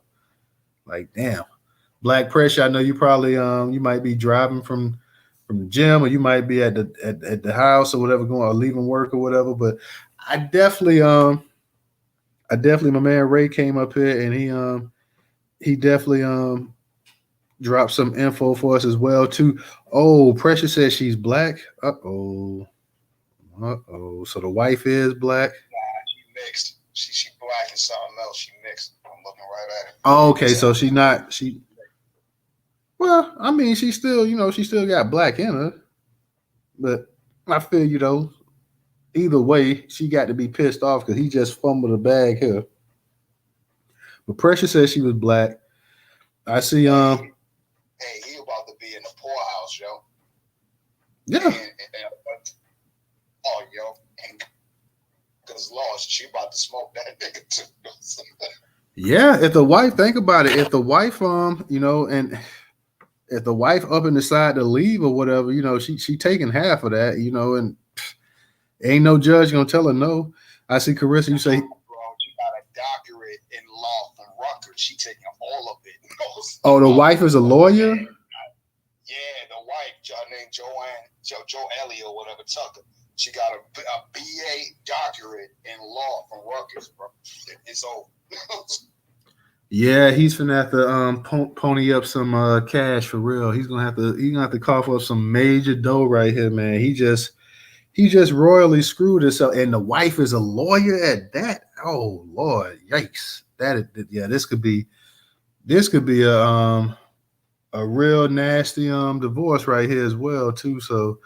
Speaker 1: Like, damn. Black Pressure, I know you probably you might be driving from the gym, or you might be at the house or whatever, going or leaving work or whatever. But I definitely my man Ray came up here, and he definitely dropped some info for us as well too. Oh, Precious says she's black. Uh-oh. So the wife is black.
Speaker 2: Nah, she mixed. She black and something else. She mixed. I'm looking right at it.
Speaker 1: Oh, okay. So she's not well, I mean, she still got black in her. But I feel, either way, she got to be pissed off because he just fumbled a bag here. But Precious says she was black. I see.
Speaker 2: Hey, he about to be in the poorhouse, yo.
Speaker 1: Yeah.
Speaker 2: Yo, and because lost, she about to smoke that nigga too.
Speaker 1: Yeah, if the wife, think about it. If the wife, and if the wife up and decide to leave or whatever, she taking half of that, and ain't no judge gonna tell her no. I see Carissa, you say,
Speaker 2: bro, she got a doctorate in law from Rutgers. She taking all of it.
Speaker 1: oh, the wife is a lawyer?
Speaker 2: Yeah, the wife, named Joe Elliott or whatever, Tucker. She got a BA doctorate in law from Rutgers, bro. It's over.
Speaker 1: Yeah, he's finna have to pony up some cash for real. He's gonna have to cough up some major dough right here, man. He just royally screwed himself, and the wife is a lawyer at that. Oh Lord, yikes! This could be a real nasty divorce right here as well too. So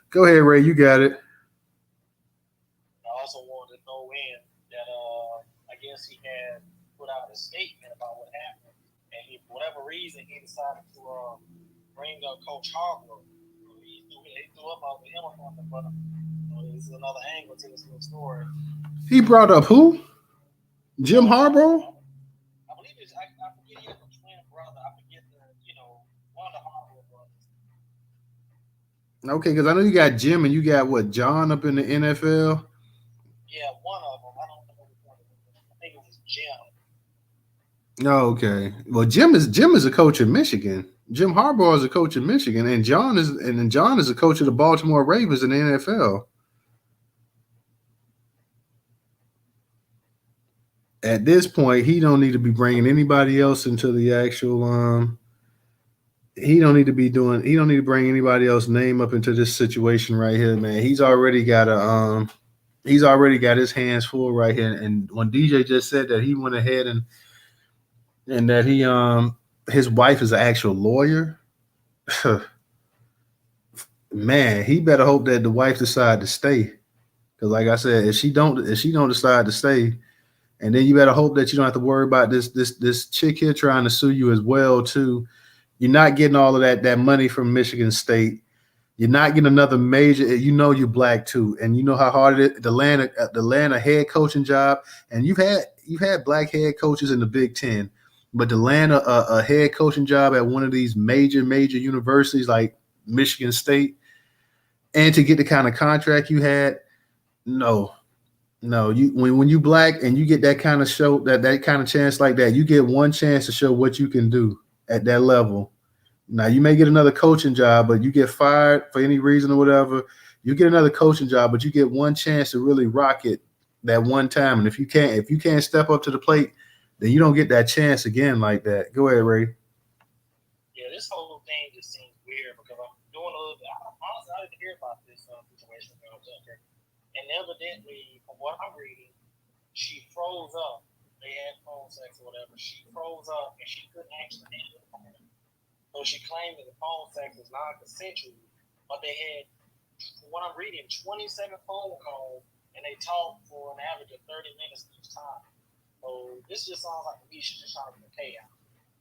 Speaker 1: go ahead, Ray, you got it.
Speaker 3: I also wanted to throw in that I guess he had put out a statement about what happened, and for whatever reason he decided to bring up Coach Harbaugh. He threw up over him or something, but there's another angle to this little story.
Speaker 1: He brought up who? Jim Harbaugh?
Speaker 3: I believe it's I forget he has a twin brother. I forget one of the Harbaugh brothers.
Speaker 1: Okay, because I know you got Jim and you got what, John up in the NFL?
Speaker 3: Yeah, one of them. I don't know which one it was. I think it was Jim.
Speaker 1: Oh, okay. Well, Jim is a coach in Michigan. Jim Harbaugh is a coach in Michigan, and John is a coach of the Baltimore Ravens in the NFL. At this point, he don't need to be bringing anybody else into the actual. He don't need to bring anybody else's name up into this situation right here, man. He's already got his hands full right here. And when DJ just said that he went ahead and that he his wife is an actual lawyer, man, he better hope that the wife decide to stay. Because like I said, if she don't decide to stay, and then you better hope that you don't have to worry about this chick here trying to sue you as well too. You're not getting all of that money from Michigan State. You're not getting another major. You're black too, and you know how hard it is to land a head coaching job. And you've had black head coaches in the Big Ten, but to land a head coaching job at one of these major universities like Michigan State, and to get the kind of contract you had, no. When you black and you get that kind of show that kind of chance like that, you get one chance to show what you can do at that level. Now you may get another coaching job, but you get fired for any reason or whatever. You get another coaching job, but you get one chance to really rock it that one time. And if you can't step up to the plate, then you don't get that chance again like that. Go ahead, Ray.
Speaker 3: Yeah, this whole thing just seems weird because I'm doing a little bit. Honestly, I didn't hear about this situation when I was up there. And evidently, from what I'm reading, she froze up. They had phone sex or whatever. She froze up and she couldn't actually handle the phone. So she claimed that the phone sex was non-consensual, but they had, from what I'm reading, 27 phone calls, and they talked for an average of 30 minutes each time. So this just sounds like to me she's just trying to pay out,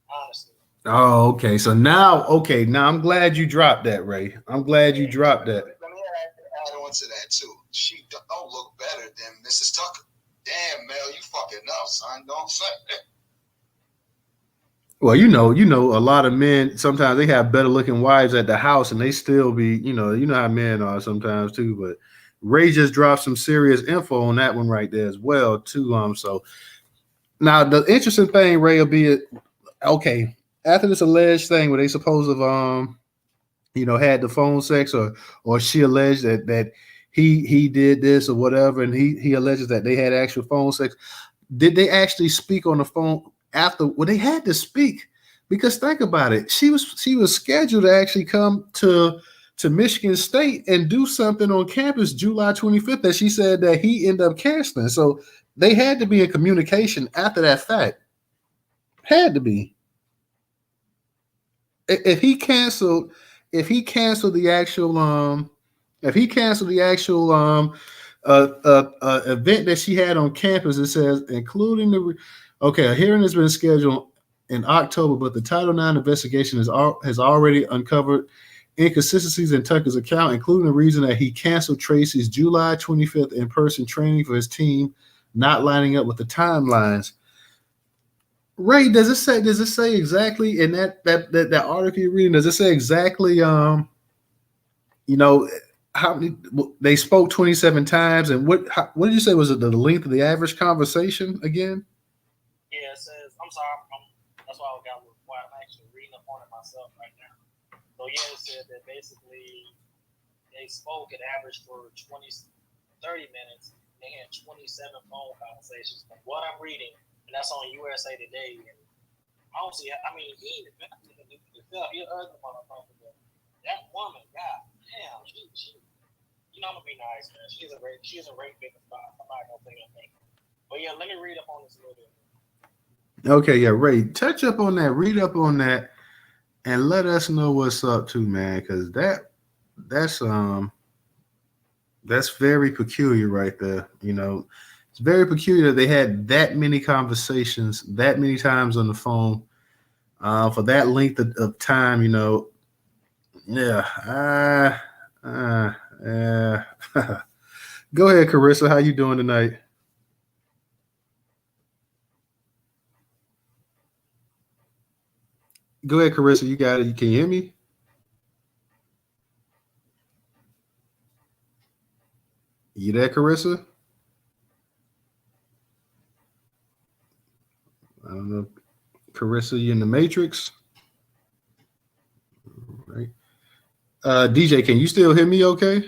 Speaker 3: honestly.
Speaker 1: Oh, okay. So now I'm glad you dropped that, Ray. I'm glad you dropped that.
Speaker 2: Let me add on to that too. She don't look better than Mrs. Tucker. Damn, Mel, you fucking up, son. Don't say that.
Speaker 1: Well, you know, a lot of men sometimes they have better looking wives at the house, and they still be, you know how men are sometimes too. But Ray just dropped some serious info on that one right there as well too. So now the interesting thing, Ray, will be okay after this alleged thing where they supposed to had the phone sex or she alleged that he did this or whatever, and he alleges that they had actual phone sex. Did they actually speak on the phone after? Well, they had to speak because think about it. She was scheduled to actually come to Michigan State and do something on campus July 25th that she said that he ended up canceling. So they had to be in communication after that fact. Had to be. If he canceled the actual event that she had on campus, it says including a hearing has been scheduled in October, but the Title IX investigation has already uncovered inconsistencies in Tucker's account, including the reason that he canceled Tracy's July 25th in-person training for his team, not lining up with the timelines. Ray, does it say exactly in that article you're reading? Does it say exactly you know how many they spoke 27 times, and what did you say was it the length of the average conversation again?
Speaker 3: Yeah, it says. I'm sorry. That's why I got a little quiet. I'm actually reading up on it myself right now. So yeah, it said that basically they spoke an average for 20, 30 minutes. They had 27 phone conversations from what I'm reading, and that's on USA Today. And I don't see. I mean, he an ugly motherfucker. But that woman, god damn, she I'm gonna be nice, man. She's a great big spot. I'm not gonna say anything. But yeah, let me read up on this a little bit.
Speaker 1: Okay, yeah, Ray, touch up on that, read up on that, and let us know what's up too, man, because that's that's very peculiar right there. It's very peculiar that they had that many conversations that many times on the phone for that length of time. Yeah. Yeah. Go ahead, Carissa. How you doing tonight? Go ahead, Carissa. You got it. Can you hear me? You there, Carissa? I don't know. Carissa, you in the Matrix? Right. DJ, can you still hear me okay?
Speaker 2: Yeah,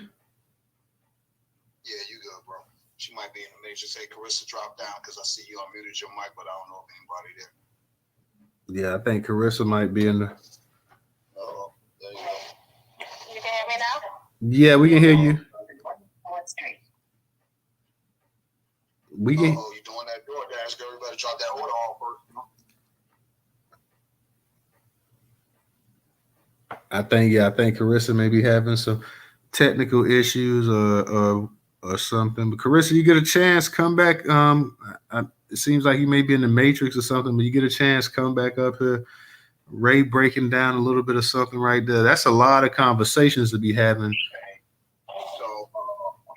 Speaker 2: you good, bro. She might be in the major. Say Carissa drop down because I see you unmuted your mic, but I don't know if anybody there.
Speaker 1: Yeah, I think Carissa might be in the.
Speaker 2: Oh, there you go.
Speaker 4: You can hear me now?
Speaker 1: Yeah, we can hear you. We can.
Speaker 2: Oh, you doing that door dash? Everybody drop that order off first.
Speaker 1: I think Carissa may be having some technical issues or something. But Carissa, you get a chance, come back. It seems like you may be in the Matrix or something, but you get a chance, come back up here. Ray breaking down a little bit of something right there. That's a lot of conversations to be having.
Speaker 2: So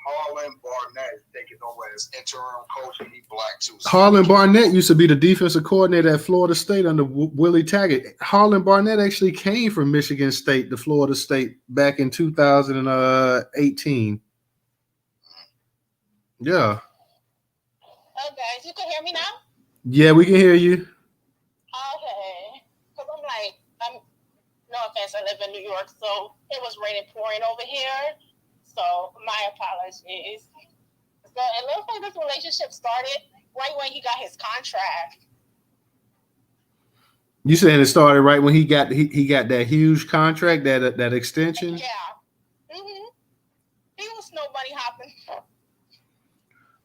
Speaker 2: Harlan Barnett is taking over as interim coach, and he's black too. So
Speaker 1: Harlan Barnett used to be the defensive coordinator at Florida State under Willie Taggart. Harlan Barnett actually came from Michigan State to Florida State back in 2018. Yeah.
Speaker 4: Oh, guys, you can hear me now?
Speaker 1: Yeah, we can hear you.
Speaker 4: Okay. Because no offense, I live in New York, so it was raining pouring over here. So my apologies. So it looks like this relationship started right when he got his contract.
Speaker 1: You saying it started right when he got that huge contract, that extension?
Speaker 4: Yeah. He was nobody hopping.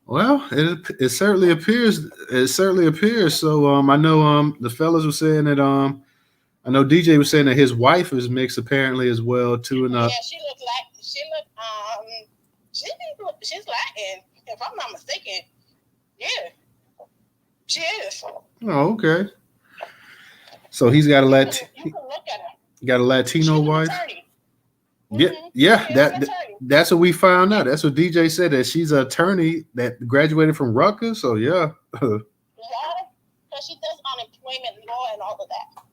Speaker 1: Well, it certainly appears. It certainly appears. So I know the fellas were saying that I know DJ was saying that his wife is mixed apparently as well too. And
Speaker 4: Yeah, she's Latin, if I'm not mistaken. Yeah, she is.
Speaker 1: Oh, okay. So he's got
Speaker 4: You can look at her.
Speaker 1: got a Latino
Speaker 4: She's
Speaker 1: wife.
Speaker 4: an attorney.
Speaker 1: Yeah.
Speaker 4: She's an attorney.
Speaker 1: That's what we found out. That's what DJ said, that she's an attorney that graduated from Rutgers. So yeah.
Speaker 4: Yeah, because she does unemployment law and all of that.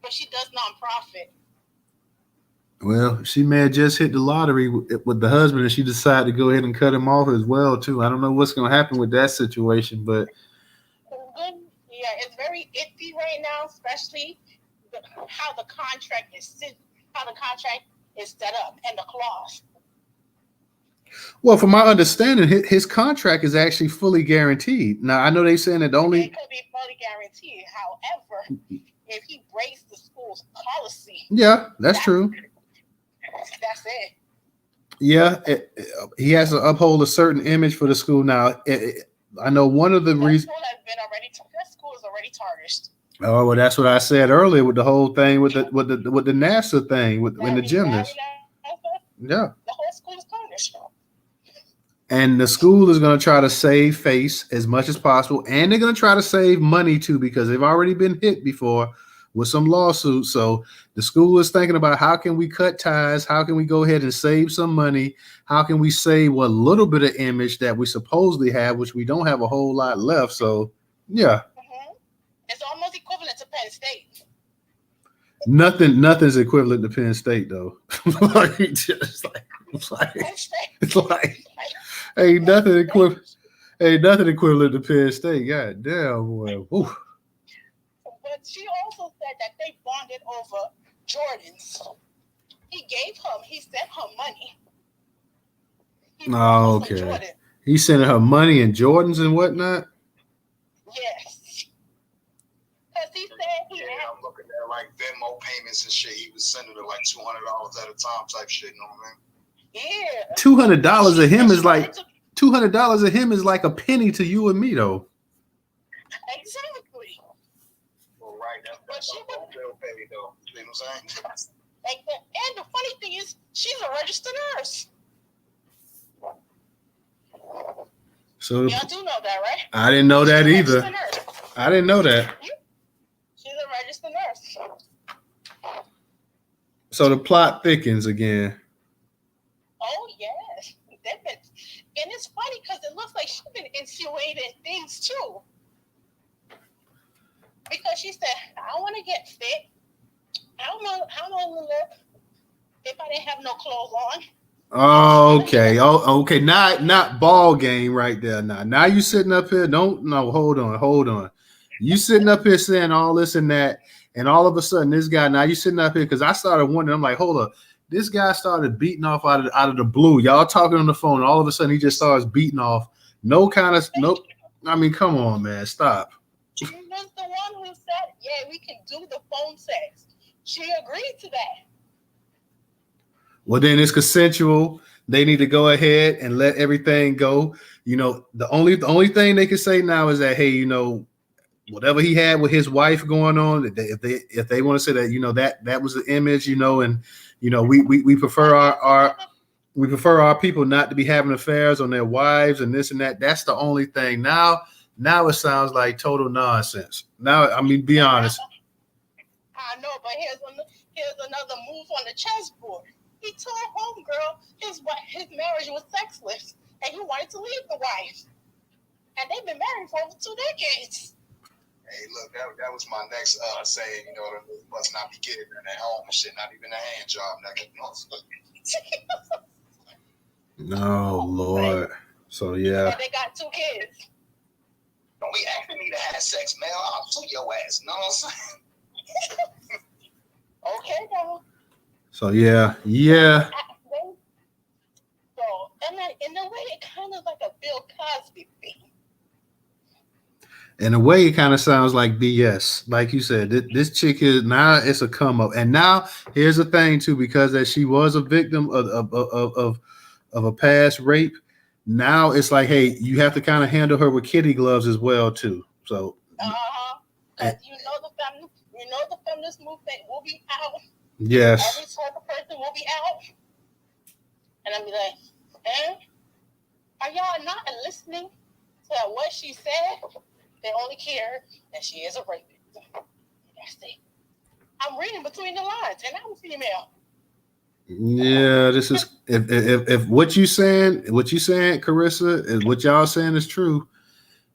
Speaker 4: But she does nonprofit.
Speaker 1: Well, she may have just hit the lottery with the husband, and she decided to go ahead and cut him off as well too. I don't know what's going to happen with that situation, but
Speaker 4: Yeah, it's very iffy right now, especially how the contract is set up and the clause.
Speaker 1: well, from my understanding, his contract is actually fully guaranteed. Now, I know they're saying that
Speaker 4: It could be fully guaranteed. However, if he breaks the school's policy,
Speaker 1: yeah, that's true.
Speaker 4: That's it.
Speaker 1: Yeah, he has to uphold a certain image for the school. Now, I know one of the reasons.
Speaker 4: That school is already tarnished.
Speaker 1: Oh, well, that's what I said earlier with the whole thing with the NASA thing when the gymnast. Yeah.
Speaker 4: The whole school is tarnished.
Speaker 1: And the school is going to try to save face as much as possible, and they're going to try to save money too, because they've already been hit before with some lawsuits. So the school is thinking about, how can we cut ties? How can we go ahead and save some money? How can we save what little bit of image that we supposedly have, which we don't have a whole lot left? So yeah.
Speaker 4: State.
Speaker 1: Nothing's equivalent to Penn State though. Like, it's like ain't nothing equivalent. Ain't nothing equivalent to Penn State. God damn, boy. Woo.
Speaker 4: But she also said that they bonded over Jordans. He sent her money.
Speaker 1: Oh, okay. He sending her money and Jordans and whatnot?
Speaker 4: Yes. Because he said
Speaker 2: I'm looking at like Venmo payments and shit. He was sending her like $200 at a time type shit, you know what I mean?
Speaker 4: Yeah.
Speaker 1: $200 of him is like $200 of him is like a penny to you and me though.
Speaker 4: Exactly.
Speaker 2: Well, right, that's a whole bill pay though. You know what I'm saying?
Speaker 4: And the funny thing is, she's a registered nurse.
Speaker 1: So
Speaker 4: y'all do know that, right?
Speaker 1: I didn't know that either. I didn't know that.
Speaker 4: She's a registered nurse.
Speaker 1: So the plot thickens again.
Speaker 4: Oh yes, and it's funny because it looks like she's been insinuating things too. Because she said, "I want to get fit. I want to look if I didn't have no clothes on."
Speaker 1: Okay. Oh, okay. Not ball game right there. Now you sitting up here. Hold on. You sitting up here saying all this and that, and all of a sudden this guy. Now you sitting up here because I started wondering. I'm like, hold up. This guy started beating off out of the blue. Y'all talking on the phone. And all of a sudden he just starts beating off. Nope. I mean, come on, man. Stop.
Speaker 4: She was the one who said, "Yeah, we can do the phone sex." She agreed to that.
Speaker 1: Well, then it's consensual. They need to go ahead and let everything go. You know, the only thing they can say now is that, hey, you know, whatever he had with his wife going on, if they want to say that, you know, that was the image, you know, and you know, we prefer our people not to be having affairs on their wives and this and that. That's the only thing. Now it sounds like total nonsense. Now, I mean, be honest.
Speaker 4: I know, but here's another move on the chessboard. He told homegirl his marriage was sexless, and he wanted to leave the wife. And they've been married for over 2 decades.
Speaker 2: Hey, look, that was my next saying. You know, the must not be getting in at home and shit. Not even a hand job.
Speaker 1: No, Lord. So yeah.
Speaker 4: And they got 2 kids.
Speaker 2: Don't be asking me to have sex, man. I'll sue your ass. You know what I'm saying?
Speaker 4: Okay, now.
Speaker 1: So yeah.
Speaker 4: So, and in a way, it kind of like a Bill Cosby thing.
Speaker 1: In a way, it kind of sounds like BS. Like you said, this chick is now it's a come up. And now here's the thing too, because that she was a victim of a past rape. Now it's like, hey, you have to kind of handle her with kitty gloves as well too. So,
Speaker 4: because the feminist movement will be out.
Speaker 1: Yes.
Speaker 4: Every type of person will be out. And I'll be like, are y'all not listening to what she said? They only care that she is a rapist. That's it. I'm reading between the lines, and I'm female.
Speaker 1: Yeah, this is if what you saying, Carissa, is what y'all saying is true,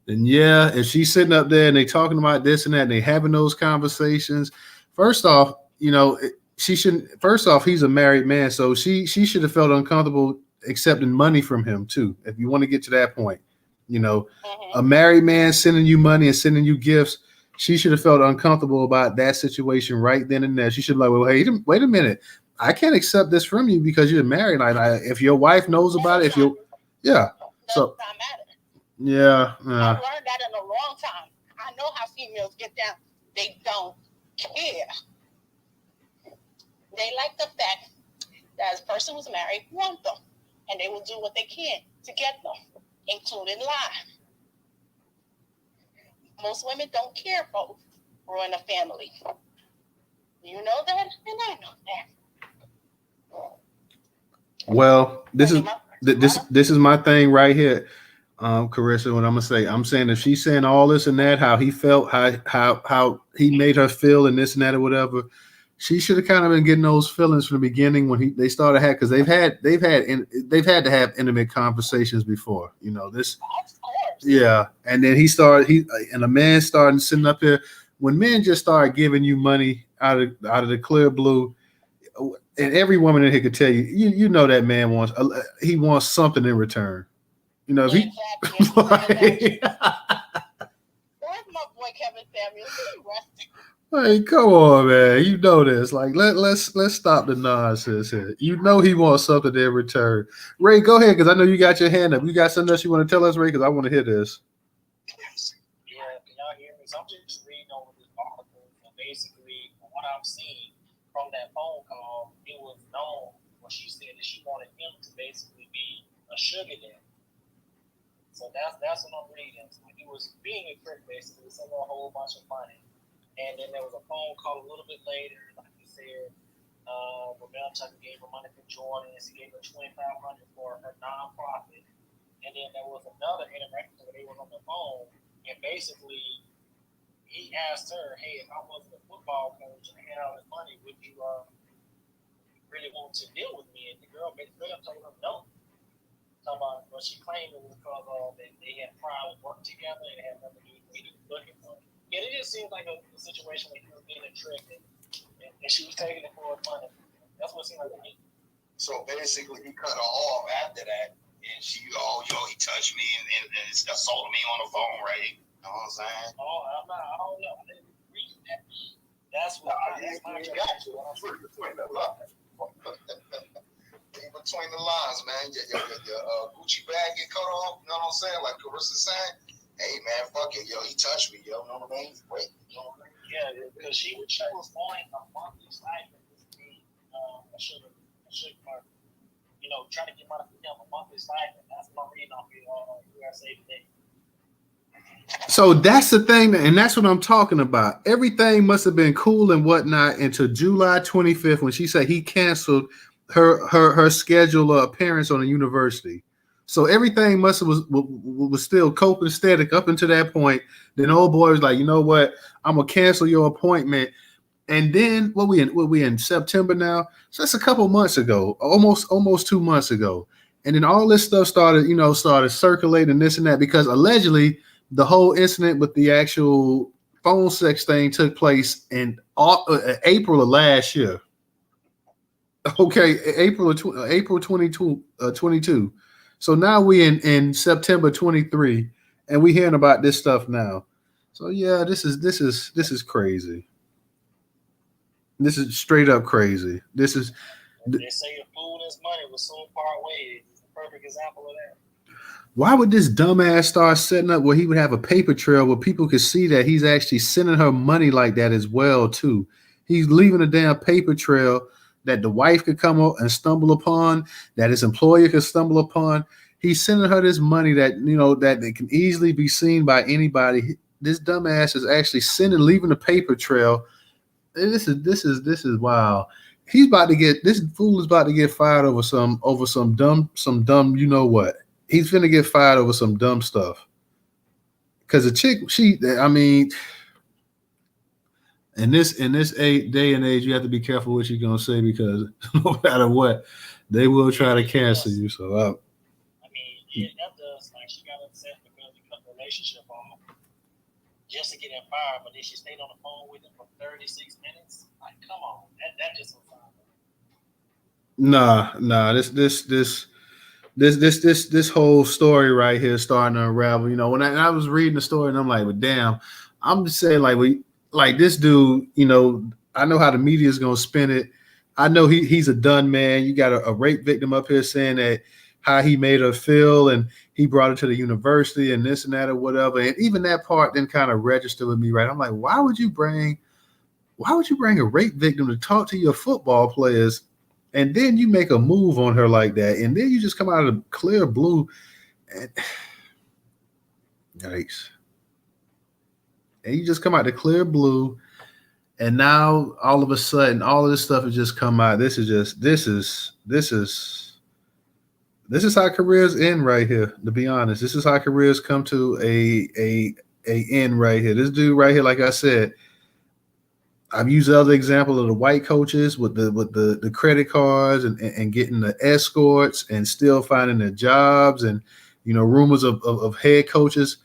Speaker 1: then yeah, if she's sitting up there and they talking about this and that, and they having those conversations, first off, you know, she shouldn't. First off, he's a married man, so she should have felt uncomfortable accepting money from him too. If you want to get to that point, you know, a married man sending you money and sending you gifts, she should have felt uncomfortable about that situation right then and there. She should like, well, hey, wait a minute. I can't accept this from you because you're married. Like, if your wife knows about it, so yeah.
Speaker 4: I learned that in a long time. I know how females get down. They don't care. They like the fact that this person was married, want them, and they will do what they can to get them, including lie. Most women don't care for ruin a family. You know that, and I know that.
Speaker 1: Well, this is my thing right here, Carissa. What I'm gonna say, I'm saying if she's saying all this and that, how he felt, how he made her feel, and this and that or whatever, she should have kind of been getting those feelings from the beginning when they started because they've had to have intimate conversations before. You know this, yeah. And then and the man started sitting up here when men just start giving you money out of the clear blue, and every woman in here could tell you, you know that man wants he wants something in return. You know, if he
Speaker 4: Exactly. Where's my boy Kevin Samuels? He resting.
Speaker 1: like, come on, man. You know this. Like, let's stop the nonsense here. You know he wants something in return. Ray, go ahead, because I know you got your hand up. You got something else you want to tell us, Ray? Because I want to hear this.
Speaker 3: Yeah, can y'all hear me? So I'm just reading over this article, and basically, from what I'm seeing from that phone call, it was known when she said that she wanted him to basically be a sugar daddy. So that's what I'm reading. So he was being a trick, basically, sending a whole bunch of money. And then there was a phone call a little bit later, like you said, Rebecca Tucker gave her money for Jordan, and she gave her $2,500 for her nonprofit. And then there was another interaction where they were on the phone, and basically he asked her, "Hey, if I wasn't a football coach and I had all this money, would you really want to deal with me?" And the girl basically told him no. But she claimed it was because they had prior work together and it had nothing to do with me looking for. Yeah, it just seems like a situation where he was being a trick and she was taking it for his money. That's what it seemed like to me.
Speaker 2: So basically, he cut her off after that, and she, he touched me and assaulted me on the phone, right? You know what I'm saying?
Speaker 3: Oh, I don't know. I didn't read that. That's what I got you.
Speaker 2: Between the lines, man. Your Gucci bag get cut off. You know what I'm saying? Like Carissa saying, "Hey, man, fuck it, yo. He touched me, yo." You know what I mean? Wait. You know what I mean?
Speaker 3: Yeah, because she was wanting a monthly stipend to be a sugar market. You know, trying to get money from him, a monthly stipend. That's what I'm reading off USA Today.
Speaker 1: So that's the thing, and that's what I'm talking about. Everything must have been cool and whatnot until July 25th when she said he canceled her scheduled appearance on the university. So everything was still copacetic up until that point. Then old boy was like, you know what? I'm gonna cancel your appointment. And then what we in September now? So that's a couple months ago, almost 2 months ago. And then all this stuff started circulating this and that because allegedly the whole incident with the actual phone sex thing took place in April of last year. Okay, April 22. So now we in September 23, and we hearing about this stuff now. So yeah, this is crazy. This is straight up crazy. This is.
Speaker 3: They say a fool and his money will soon part ways. It's a perfect example of that.
Speaker 1: Why would this dumbass start setting up where he would have a paper trail where people could see that he's actually sending her money like that as well too? He's leaving a damn paper trail that the wife could come up and stumble upon, that his employer could stumble upon. He's sending her this money that that it can easily be seen by anybody. This dumbass is actually leaving a paper trail. This is wild. This fool is about to get fired over some dumb you know what. He's finna get fired over some dumb stuff. Because the chick, in this day and age, you have to be careful what you're gonna say because no matter what, they will try to cancel you. So,
Speaker 3: that does. Like she got upset because he cut the relationship off just to get him fired, but then she stayed on the phone with him for 36 minutes. Like, come on, that just was fine.
Speaker 1: Nah. This whole story right here is starting to unravel. When I was reading the story, and I'm like, well, damn. I'm just saying, like this dude. I know how the media is gonna spin it. I know he's a done man. You got a rape victim up here saying that how he made her feel, and he brought her to the university, and this and that or whatever. And even that part didn't kind of register with me, right? I'm like, why would you bring a rape victim to talk to your football players? And then you make a move on her like that, and then you just come out of the clear blue. And yikes! And you just come out the clear blue, and now all of a sudden, all of this stuff has just come out. This is how careers end right here. To be honest, this is how careers come to a end right here. This dude right here, like I said. I've used the other example of the white coaches with the credit cards and getting the escorts and still finding their jobs and rumors of head coaches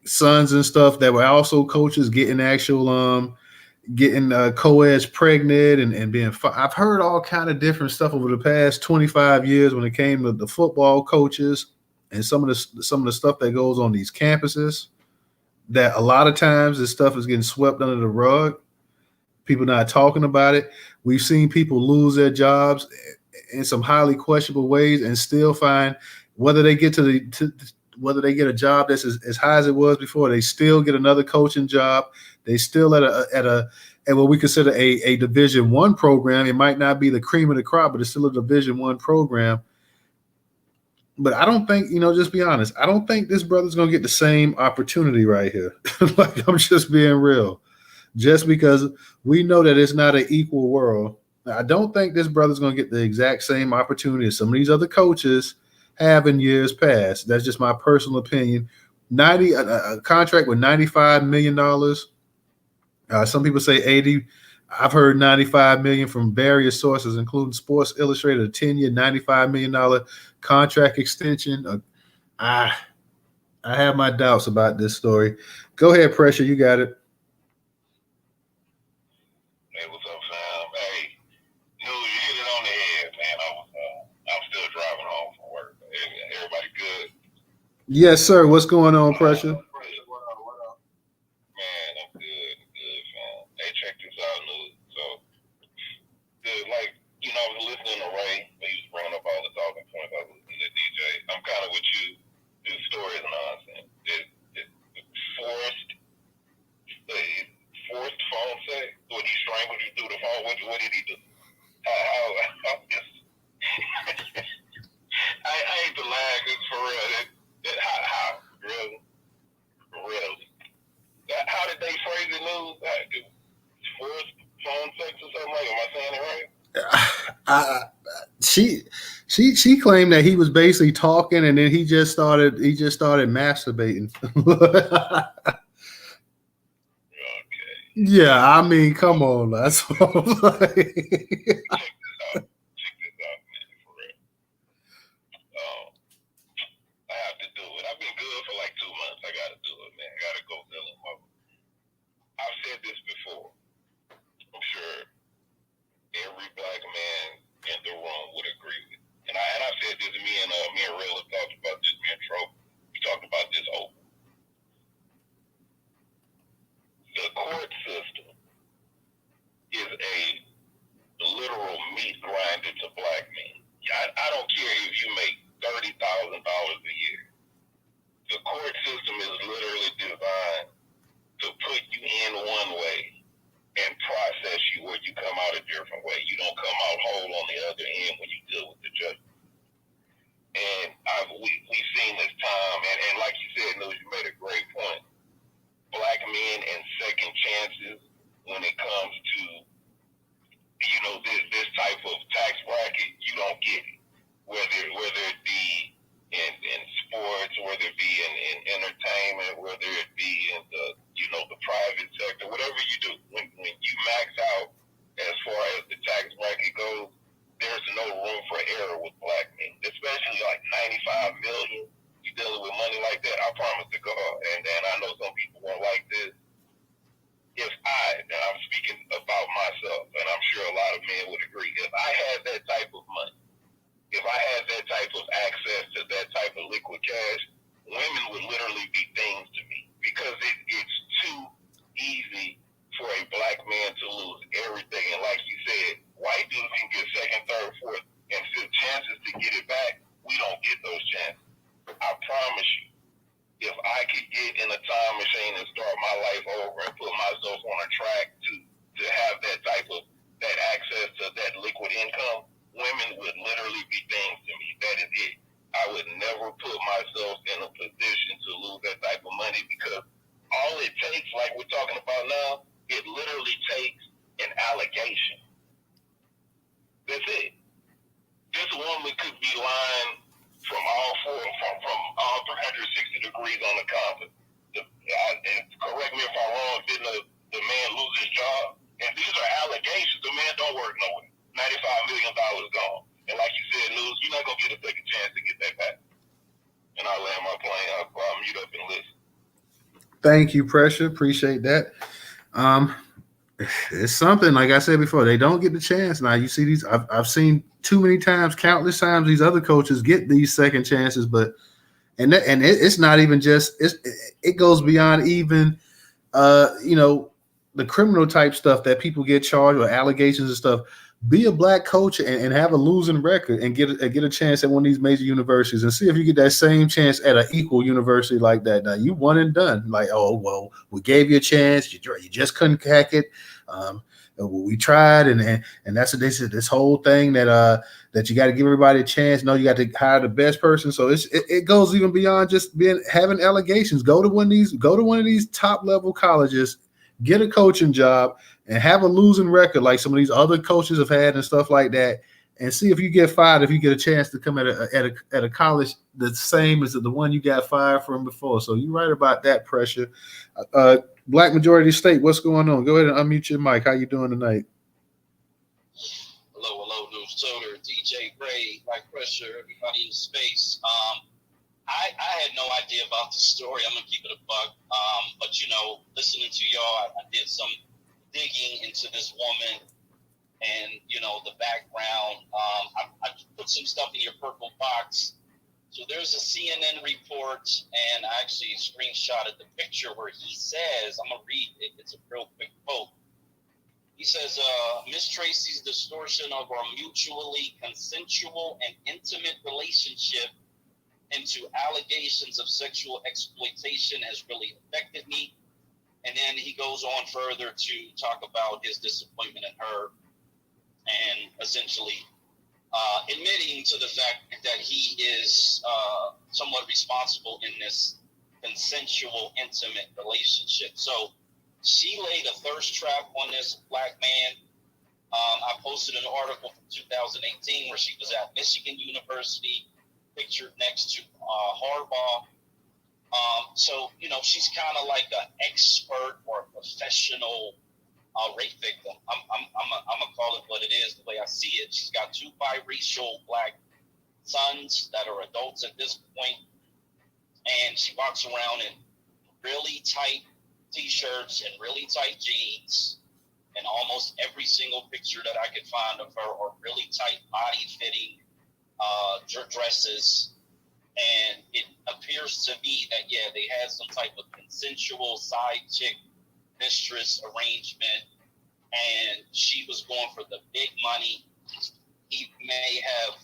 Speaker 1: sons and stuff that were also coaches getting actual getting co-eds pregnant and being I've heard all kind of different stuff over the past 25 years when it came to the football coaches and some of the stuff that goes on these campuses, that a lot of times this stuff is getting swept under the rug. People not talking about it. We've seen people lose their jobs in some highly questionable ways and still find whether they get whether they get a job that's as high as it was before, they still get another coaching job. They still at what we consider a Division I program. It might not be the cream of the crop, but it's still a Division I program. But I don't think, just be honest, I don't think this brother's gonna get the same opportunity right here. Like, I'm just being real. Just because we know that it's not an equal world. I don't think this brother's going to get the exact same opportunity as some of these other coaches have in years past. That's just my personal opinion. A contract with $95 million. Some people say 80. I've heard $95 million from various sources, including Sports Illustrated, a 10-year, $95 million contract extension. I have my doubts about this story. Go ahead, Pressure. You got it.
Speaker 5: Hey, what's up, fam? Hey, you hit it on the head, man. I'm still driving home from work. Everybody good?
Speaker 1: Yes, sir. What's going on, Pressure?
Speaker 5: Man, I'm good, fam. Hey, check this out, news. So, like, I was listening to Ray when he was bringing up all the talking points. I was listening to DJ. I'm kind of with you. This story is nonsense. It's forced phone sex. When he strangled you through the phone, what did he do? How I hate to lag. It's for real. How really? How did they phrase it, news? Forced phone sex or something like? Am I saying it
Speaker 1: right? She claimed that he was basically talking and then he just started masturbating.
Speaker 5: Okay.
Speaker 1: Yeah, I mean, come on, that's all.
Speaker 5: Check this out, man, for real. I have to do it. I've been good for like 2 months. I gotta do it, man. I gotta go tell him. I've said this before. I'm sure every black man in the room would agree with it. And I said this. Me and Rail have talked about this. Me and Trope, we talked about this open. The court system is a literal meat grinder to black men. I don't care if you make $30,000 a year. The court system is literally designed to put you in one way and process you where you come out a different way. You don't come out whole on the other end when you deal with the judge. And we've seen this time, and like you said, News, you made a great point. Black men and second chances when it comes to, this type of tax bracket, you don't get it. Whether it be in sports, whether it be in entertainment, whether it be in the private sector, whatever you do, when you max out as far as the tax bracket goes, there's no room for error with black men, especially like 95 million. You dealing with money like that, I promise to God, and I know some people won't like this. And I'm speaking about myself, and I'm sure a lot of men would agree, if I had that type of money, if I had that type of access to that type of liquid cash, women would literally be things to me, because it's too easy for a black man to lose everything. And like you said, white dudes can get second, third, fourth, and fifth chances to get it back. We don't get those chances. I promise you, if I could get in a time machine and start my life over and put myself on a track to have that type of that access to that liquid income, women would literally be things to me. That is it. I would never put myself in a position to lose that type of money, because all it takes, like we're talking about now, it literally takes an allegation. That's it. This woman could be lying from all 360 degrees on the compass. And correct me if I'm wrong, didn't the man lose his job? And these are allegations. The man don't work nowhere. $95 million gone. And like you said, News, you're not going to get a second chance to get that back. And I'll land my plane. I'll mute up and listen.
Speaker 1: Thank you, Pressure. Appreciate that. Um, it's something like I said before. They don't get the chance now. You see these. I've seen too many times, countless times. These other coaches get these second chances, but it's not even just it goes beyond even you know, the criminal type stuff that people get charged with allegations and stuff. Be a black coach and have a losing record and get a chance at one of these major universities and see if you get that same chance at an equal university like that. Now you one and done. Like, oh well, we gave you a chance, you just couldn't hack it. We tried, and that's what they said. This whole thing that you got to give everybody a chance. No, you got to hire the best person. So it goes even beyond just having allegations. Go to one of these top level colleges, get a coaching job, and have a losing record like some of these other coaches have had and stuff like that. And see if you get fired, if you get a chance to come at a college the same as the one you got fired from before. So you're right about that, Pressure. Black majority state, what's going on? Go ahead and unmute your mic. How you doing tonight?
Speaker 6: Hello, Newstoter, DJ Gray, Black Pressure, everybody in space. I had no idea about the story. I'm gonna keep it a buck. But listening to y'all, I did some digging into this woman and the background. I put some stuff in your purple box. So there's a CNN report, and I actually screenshotted the picture where he says, I'm going to read it. It's a real quick quote. He says, Miss Tracy's distortion of our mutually consensual and intimate relationship into allegations of sexual exploitation has really affected me. And then he goes on further to talk about his disappointment in her and essentially admitting to the fact that he is somewhat responsible in this consensual, intimate relationship. So she laid a thirst trap on this black man. I posted an article from 2018 where she was at Michigan University, pictured next to Harbaugh. So she's kind of like an expert or professional rape victim. I'm gonna call it what it is, the way I see it. She's got two biracial black sons that are adults at this point, and she walks around in really tight t-shirts and really tight jeans, and almost every single picture that I could find of her are really tight body-fitting dresses. And it appears to me that, they had some type of consensual side chick mistress arrangement, and she was going for the big money. He may have,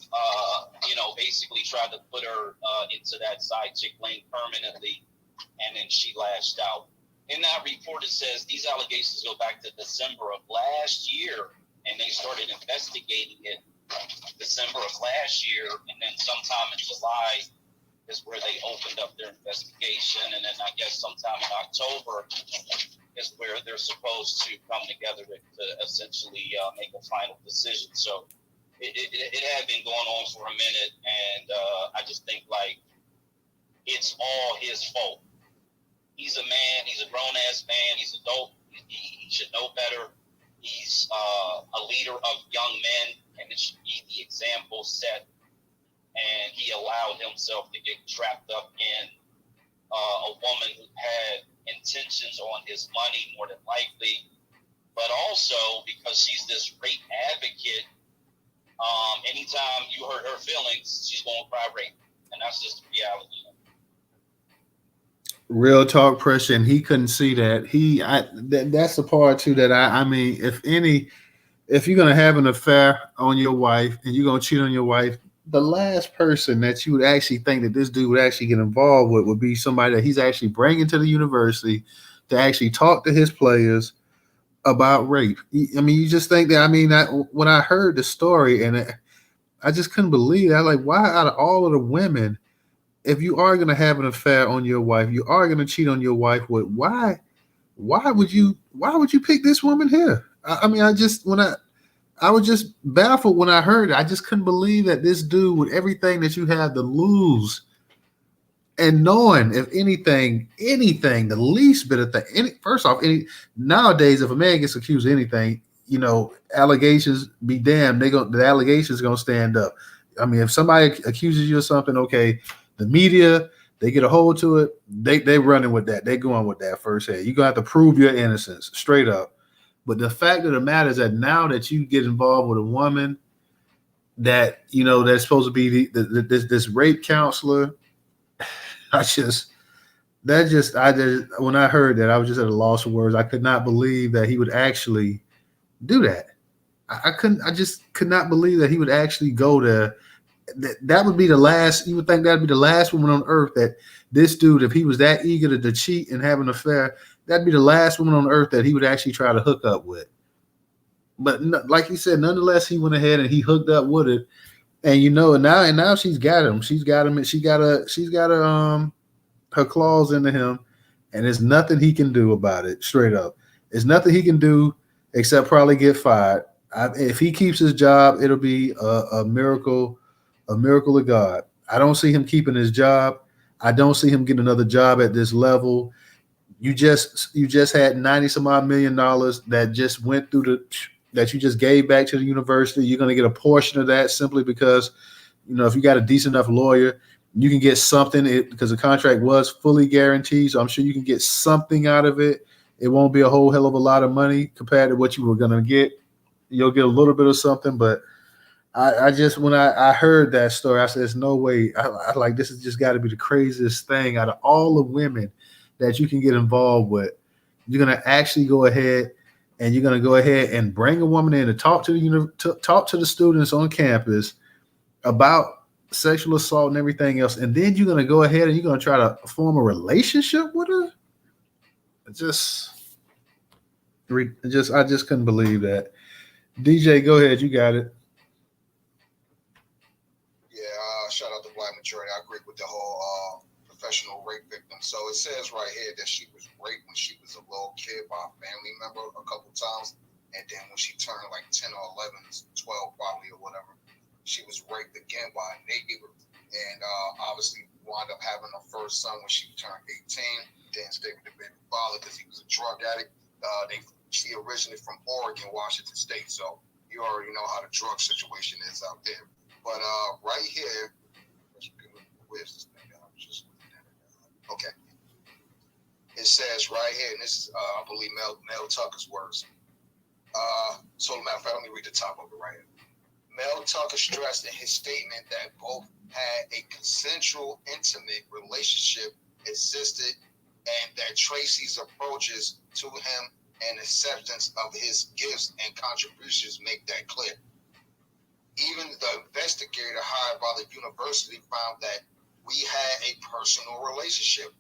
Speaker 6: basically tried to put her into that side chick lane permanently, and then she lashed out. In that report, it says these allegations go back to December of last year, and they started investigating it December of last year, and then sometime in July is where they opened up their investigation, and then I guess sometime in October is where they're supposed to come together to essentially make a final decision. So it had been going on for a minute, and I just think it's all his fault. He's a man. He's a grown-ass man. He's adult. He should know better. He's a leader of young men, and it should be the example set. And he allowed himself to get trapped up in a woman who had intentions on his money, more than likely, but also because she's this rape advocate. Anytime you hurt her feelings, she's going to cry rape, and that's just the reality.
Speaker 1: Real talk, Pressure, and he couldn't see that. That's the part too that I mean, if you're gonna have an affair on your wife and you're gonna cheat on your wife, the last person that you would actually think that this dude would actually get involved with would be somebody that he's actually bringing to the university to actually talk to his players about rape. I mean, you just think that. I mean, when I heard the story and I just couldn't believe that. Like, why out of all of the women, if you are going to have an affair on your wife, you are going to cheat on your wife with, why would you pick this woman here? I mean, I was just baffled when I heard it. I just couldn't believe that this dude, with everything that you have to lose, and knowing if anything, the least bit of thing. First off, nowadays, if a man gets accused of anything, allegations be damned. The allegations are gonna stand up. I mean, if somebody accuses you of something, okay, the media, They get a hold to it. They running with that. They going with that first head. You're gonna have to prove your innocence straight up. But the fact of the matter is that now that you get involved with a woman that that's supposed to be this rape counselor, I just when I heard that, I was just at a loss of words. I could not believe that he would actually do that. I just could not believe that he would actually go there. That would be the last. You would think that'd be the last woman on earth that this dude, if he was that eager to cheat and have an affair, that'd be the last woman on earth that he would actually try to hook up with. But like he said, nonetheless, he went ahead and he hooked up with it, and now she's got him. She's got him. She's got her claws into him, and there's nothing he can do about it. Straight up, there's nothing he can do except probably get fired. If he keeps his job, it'll be a miracle of God. I don't see him keeping his job. I don't see him getting another job at this level. You just had $90 some odd million that just went through that you just gave back to the university. You're going to get a portion of that simply because, if you got a decent enough lawyer, you can get something because the contract was fully guaranteed. So I'm sure you can get something out of it. It won't be a whole hell of a lot of money compared to what you were going to get. You'll get a little bit of something, but I just, when I heard that story, I said, there's no way. I like, this has just got to be the craziest thing out of all the women that you can get involved with. You're going to actually go ahead and you're going to go ahead and bring a woman in to talk to the students on campus about sexual assault and everything else. And then you're going to go ahead and you're going to try to form a relationship with her. I just couldn't believe that. DJ, go ahead. You got it.
Speaker 2: Shout out to Black Majority. I agree with the whole professional rape victim. So it says right here that she was raped when she was a little kid by a family member a couple times. And then when she turned like 10 or 11, 12 probably or whatever, she was raped again by a neighbor. And obviously wound up having her first son when she turned 18. Didn't stay with the baby father because he was a drug addict. She originally from Oregon, Washington State. So you already know how the drug situation is out there. But right here, where's this thing? Okay. It says right here, and this is, I believe, Mel Tucker's words. So, matter of fact, let me read the top of it right here. Mel Tucker stressed in his statement that both had a consensual, intimate relationship existed, and that Tracy's approaches to him and acceptance of his gifts and contributions make that clear. Even the investigator hired by the university found that we had a personal relationship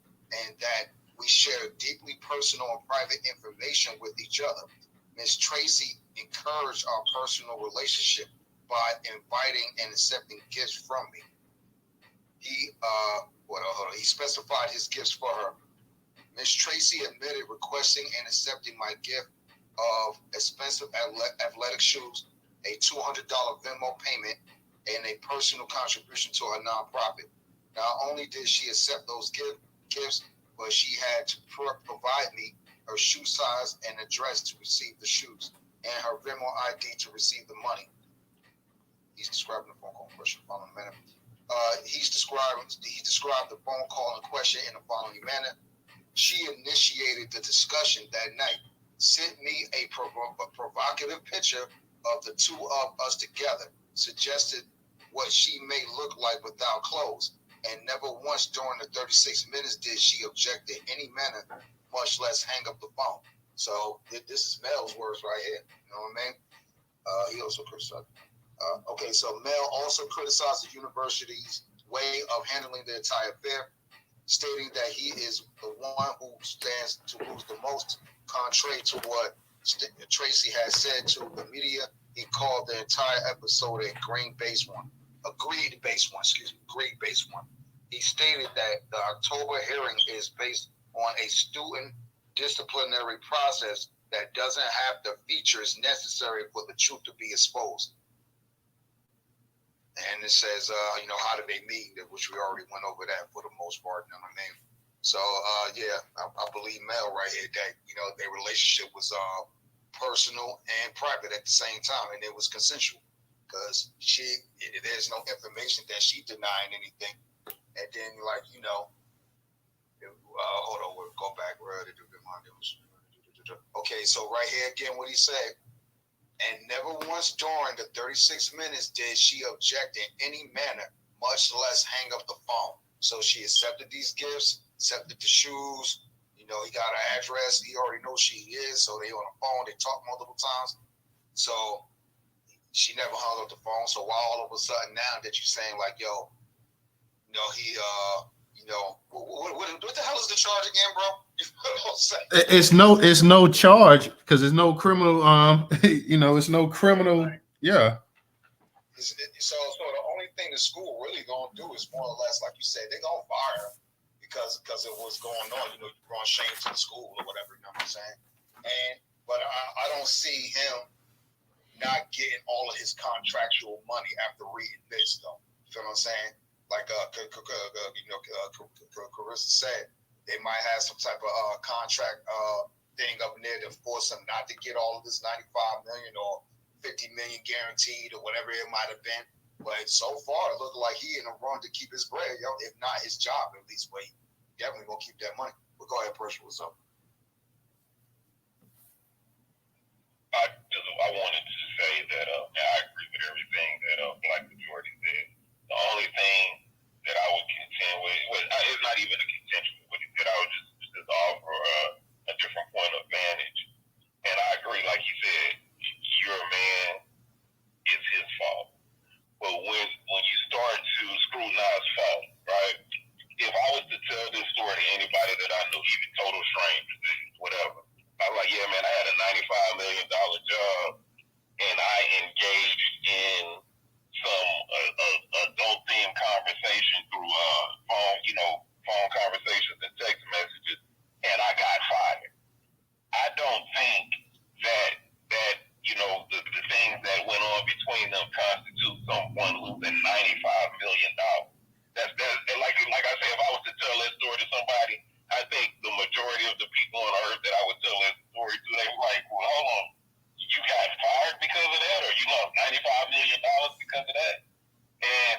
Speaker 2: and that we shared deeply personal and private information with each other. Ms. Tracy encouraged our personal relationship by inviting and accepting gifts from me. He specified his gifts for her. Ms. Tracy admitted requesting and accepting my gift of expensive athletic shoes, a $200 Venmo payment, and a personal contribution to her nonprofit. Not only did she accept those gifts, but she had to provide me her shoe size and address to receive the shoes, and her Venmo ID to receive the money. He's describing the phone call in question in the following manner. He described the phone call in question in the following manner. She initiated the discussion that night, sent me a provocative picture of the two of us together, suggested what she may look like without clothes, and never once during the 36 minutes did she object in any manner, much less hang up the phone. So this is Mel's words right here. You know what I mean? He also criticized. So Mel also criticized the university's way of handling the entire affair, stating that he is the one who stands to lose the most, contrary to what Tracy has said to the media. He called the entire episode a agreed-based one. He stated that the October hearing is based on a student disciplinary process that doesn't have the features necessary for the truth to be exposed. And it says, how do they meet? Which we already went over that for the most part. You know what I mean? So, I believe Mel right here that, their relationship was personal and private at the same time, and it was consensual because there's no information that she denying anything. And then, Hold on, we'll go back. Okay, so right here again, what he said. And never once during the 36 minutes did she object in any manner, much less hang up the phone. So she accepted these gifts, accepted the shoes. You know, he got her address. He already knows she is. So they on the phone. They talk multiple times. So she never hung up the phone. So why all of a sudden now that you're saying like, yo, you know, he, you know, what the hell is the charge again, bro? You know what I'm saying?
Speaker 1: It's no charge because there's no criminal. You know, it's no criminal. Yeah.
Speaker 2: So the only thing the school really gonna do is more or less, like you said, they're gonna fire him because of what's going on. You know, you brought shame to the school or whatever. You know what I'm saying? But I don't see him not getting all of his contractual money after reading this, though. You feel what I'm saying? Like Carissa said, they might have some type of contract thing up in there to force him not to get all of this 95 million or 50 million guaranteed or whatever it might have been. But so far, it looked like he in a run to keep his bread, yo. If not his job, at least, but he definitely gonna keep that money. But go ahead, Pressure, what's up?
Speaker 5: I wanted to say that I agree with everything that Black Majority said. The only thing that I would contend with, it's not even a contention with what he said. I would just offer a different point of vantage. And I agree, like you said, your man is his fault. But when you start to scrutinize fault, right? If I was to tell this story to anybody that I knew, even total strangers, whatever, I'm like, yeah, man, I had a $95 million job, and I engaged in some adult themed conversation through phone conversations and text messages, and I got fired. I don't think that the things that went on between them constitute someone losing $95 million. That's like I said, if I was to tell that story to somebody, I think the majority of the people on earth that I would tell that story to, they were like, well, hold on, you got fired because of that, or you lost $95 million because of that? And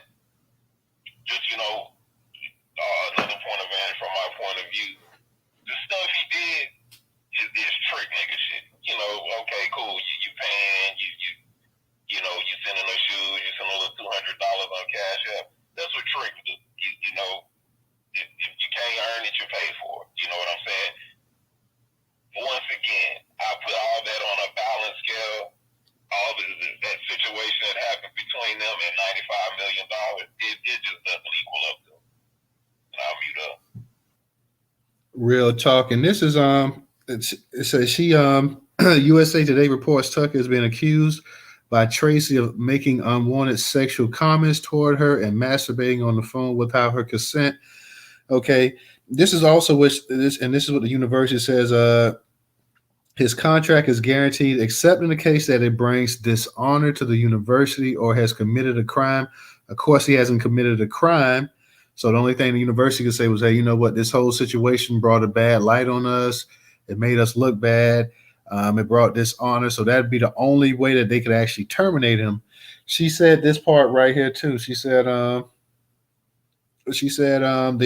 Speaker 5: just, another point of vantage from my point of view, the stuff he did is trick nigga shit. Okay, cool, you paying, you sending those shoes, you sending a little $200 on Cash App. That's what trick do. If you can't earn it, you pay for it. You know what I'm saying? Once again, I put all that on a balance scale. All that situation that happened between them and $95 million, it just doesn't equal up to them. And I'll mute up.
Speaker 1: Real talk. And this is it says she USA Today reports Tucker has been accused by Tracy of making unwanted sexual comments toward her and masturbating on the phone without her consent. Okay, this is also this is what the university says. His contract is guaranteed, except in the case that it brings dishonor to the university or has committed a crime. Of course, he hasn't committed a crime. So the only thing the university could say was, hey, you know what? This whole situation brought a bad light on us. It made us look bad. It brought dishonor. So that'd be the only way that they could actually terminate him. She said this part right here, too. She said, the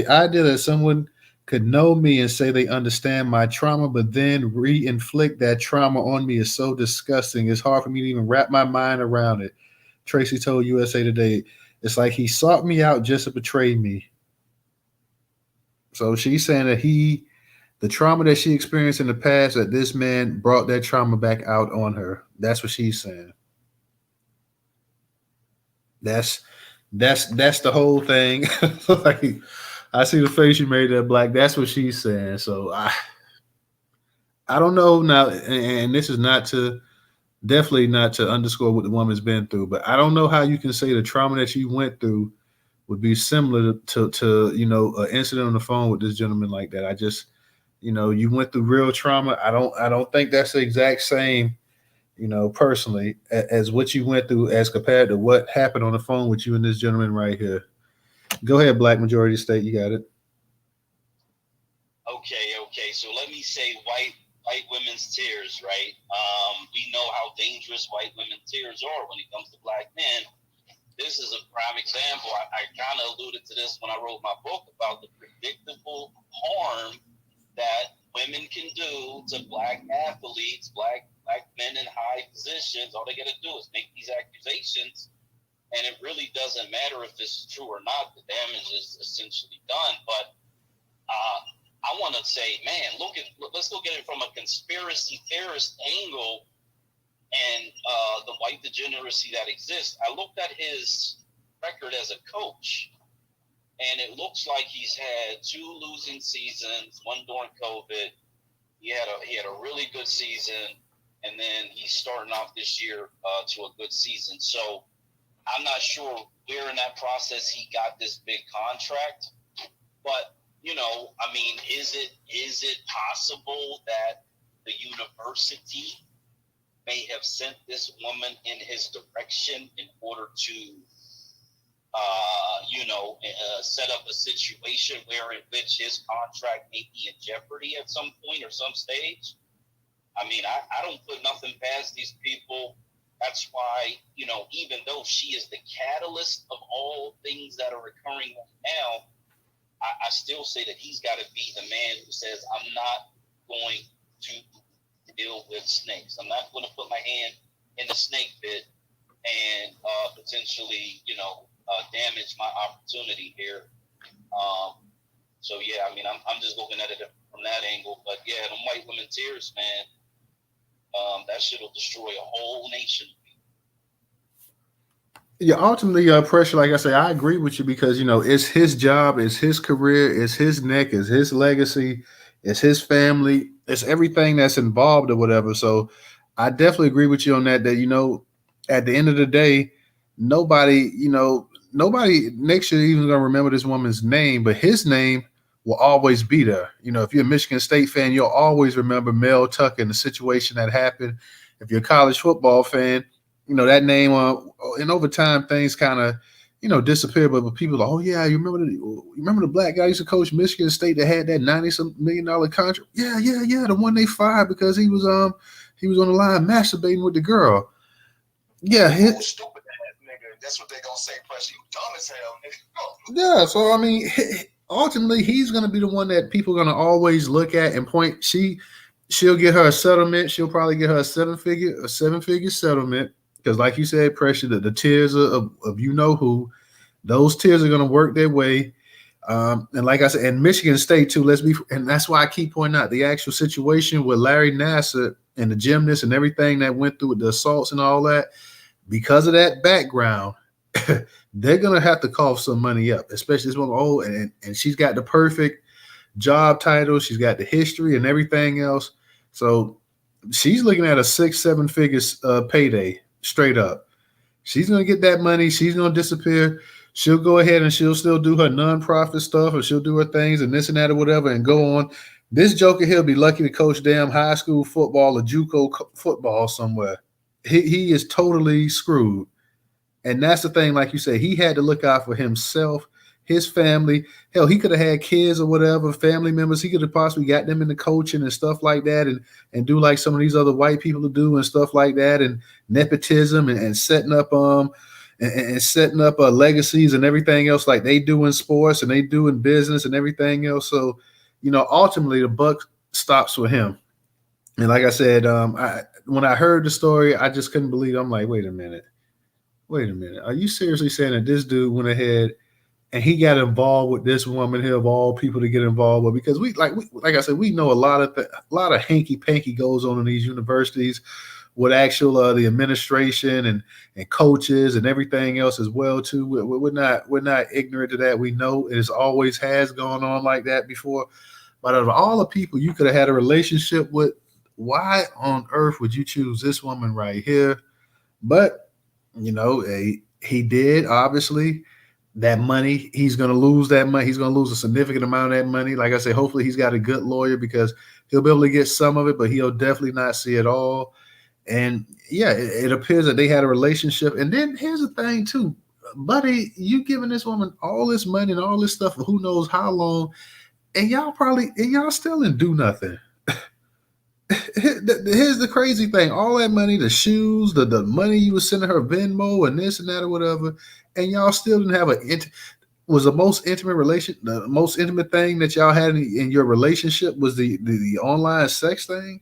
Speaker 1: idea that someone could know me and say they understand my trauma, but then re-inflict that trauma on me is so disgusting. It's hard for me to even wrap my mind around it. Tracy told USA Today, it's like he sought me out just to betray me. So she's saying that the trauma that she experienced in the past, that this man brought that trauma back out on her. That's what she's saying. That's the whole thing. Like, I see the face you made there, Black. That's what she's saying. So I don't know now, and this is definitely not to underscore what the woman's been through, but I don't know how you can say the trauma that you went through would be similar to an incident on the phone with this gentleman like that. I just, you went through real trauma. I don't think that's the exact same, personally, as what you went through as compared to what happened on the phone with you and this gentleman right here. Go ahead, Black Majority State. You got it.
Speaker 6: Okay. So let me say white women's tears, right? We know how dangerous white women's tears are when it comes to black men. this is a prime example. I kind of alluded to this when I wrote my book about the predictable harm that women can do to black athletes, black men in high positions. All they got to do is make these accusations, and it really doesn't matter if it's true or not. The damage is essentially done. But I want to say, man, let's look at it from a conspiracy theorist angle and the white degeneracy that exists. I looked at his record as a coach, and it looks like he's had 2 losing seasons, one during COVID. He had a really good season, and then he's starting off this year to a good season. So I'm not sure where in that process he got this big contract, but I mean, is it possible that the university may have sent this woman in his direction in order to, set up a situation in which his contract may be in jeopardy at some point or some stage? I mean, I don't put nothing past these people. That's why, even though she is the catalyst of all things that are occurring right now, I still say that he's got to be the man who says, I'm not going to deal with snakes. I'm not going to put my hand in the snake pit and potentially, damage my opportunity here. So, yeah, I mean, I'm just looking at it from that angle. But, yeah, them white women tears, man, that shit will destroy a whole nation.
Speaker 1: Yeah, ultimately, pressure. Like I say, I agree with you because it's his job, it's his career, it's his neck, it's his legacy, it's his family, it's everything that's involved or whatever. So, I definitely agree with you on that. That at the end of the day, nobody next year even gonna remember this woman's name, but his name will always be there. If you're a Michigan State fan, you'll always remember Mel Tucker and the situation that happened. If you're a college football fan, that name and over time things kind of disappear, but people are, oh yeah, you remember the black guy used to coach Michigan State that had that $90 million contract? Yeah, the one they fired because he was on the line masturbating with the girl. Yeah,
Speaker 2: stupid ass nigga. That's what they gonna say, pressure. You dumb as hell, nigga.
Speaker 1: Yeah, so I mean, ultimately he's gonna be the one that people are gonna always look at and point. She'll get her a settlement. She'll probably get her a seven-figure settlement. Because, like you said, pressure, the tears of who, those tears are going to work their way. And like I said, and Michigan State too. And that's why I keep pointing out the actual situation with Larry Nassar and the gymnast and everything that went through with the assaults and all that. Because of that background, they're going to have to cough some money up, especially this woman. And she's got the perfect job title. She's got the history and everything else. So she's looking at a 6-7 figures payday. Straight up. She's going to get that money. She's going to disappear. She'll go ahead and she'll still do her nonprofit stuff, or she'll do her things and this and that or whatever and go on. This joker, he'll be lucky to coach damn high school football or JUCO football somewhere. He is totally screwed. And that's the thing, like you said, he had to look out for himself, his family. Hell, he could have had kids or whatever, family members. He could have possibly got them into coaching and stuff like that and do like some of these other white people do and stuff like that, and nepotism and setting up and setting up legacies and everything else like they do in sports and they do in business and everything else. So, ultimately the buck stops with him. And like I said, when I heard the story, I just couldn't believe it. I'm like, wait a minute. Are you seriously saying that this dude went ahead and he got involved with this woman here of all people to get involved with? Because like I said, we know a lot of hanky panky goes on in these universities with actual the administration and coaches and everything else as well too. We're not ignorant to that. We know it always has gone on like that before. But out of all the people you could have had a relationship with, why on earth would you choose this woman right here? But he did, obviously. That money, he's going to lose that money. He's going to lose a significant amount of that money. Like I say, hopefully he's got a good lawyer because he'll be able to get some of it, but he'll definitely not see it all. And yeah, it appears that they had a relationship. And then here's the thing too, buddy, you giving this woman all this money and all this stuff for who knows how long, and y'all still didn't do nothing. Here's the crazy thing. All that money, the shoes, the money you was sending her Venmo and this and that or whatever, and y'all still didn't have was the most intimate thing that y'all had in your relationship was the online sex thing.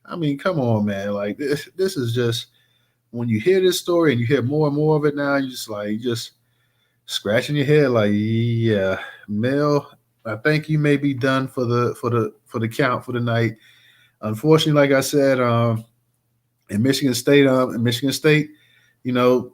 Speaker 1: I mean, come on, man. Like this is just when you hear this story and you hear more and more of it now, you just scratching your head like, yeah, Mel, I think you may be done for the count for the night. Unfortunately, like I said, in Michigan State, you know,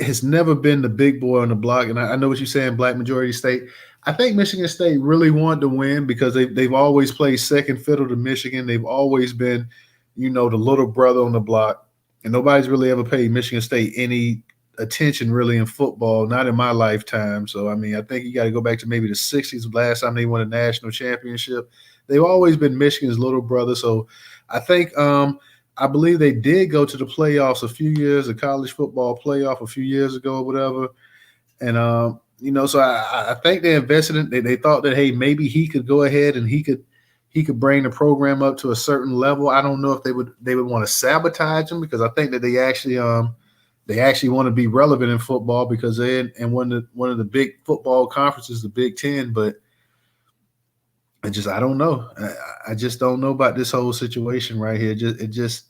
Speaker 1: has never been the big boy on the block. And I know what you're saying, black majority state. I think Michigan State really wanted to win because they've always played second fiddle to Michigan. They've always been, the little brother on the block. And nobody's really ever paid Michigan State any attention really in football, not in my lifetime. So, I mean, I think you got to go back to maybe the 60s, last time they won a national championship. They've always been Michigan's little brother. So I think I believe they did go to the playoffs the college football playoff a few years ago or whatever. And, so I think they invested in, they thought that, hey, maybe he could go ahead and he could bring the program up to a certain level. I don't know if they would want to sabotage him because I think that they actually want to be relevant in football because they're in one of the big football conferences, the Big Ten, but I don't know. I just don't know about this whole situation right here. It just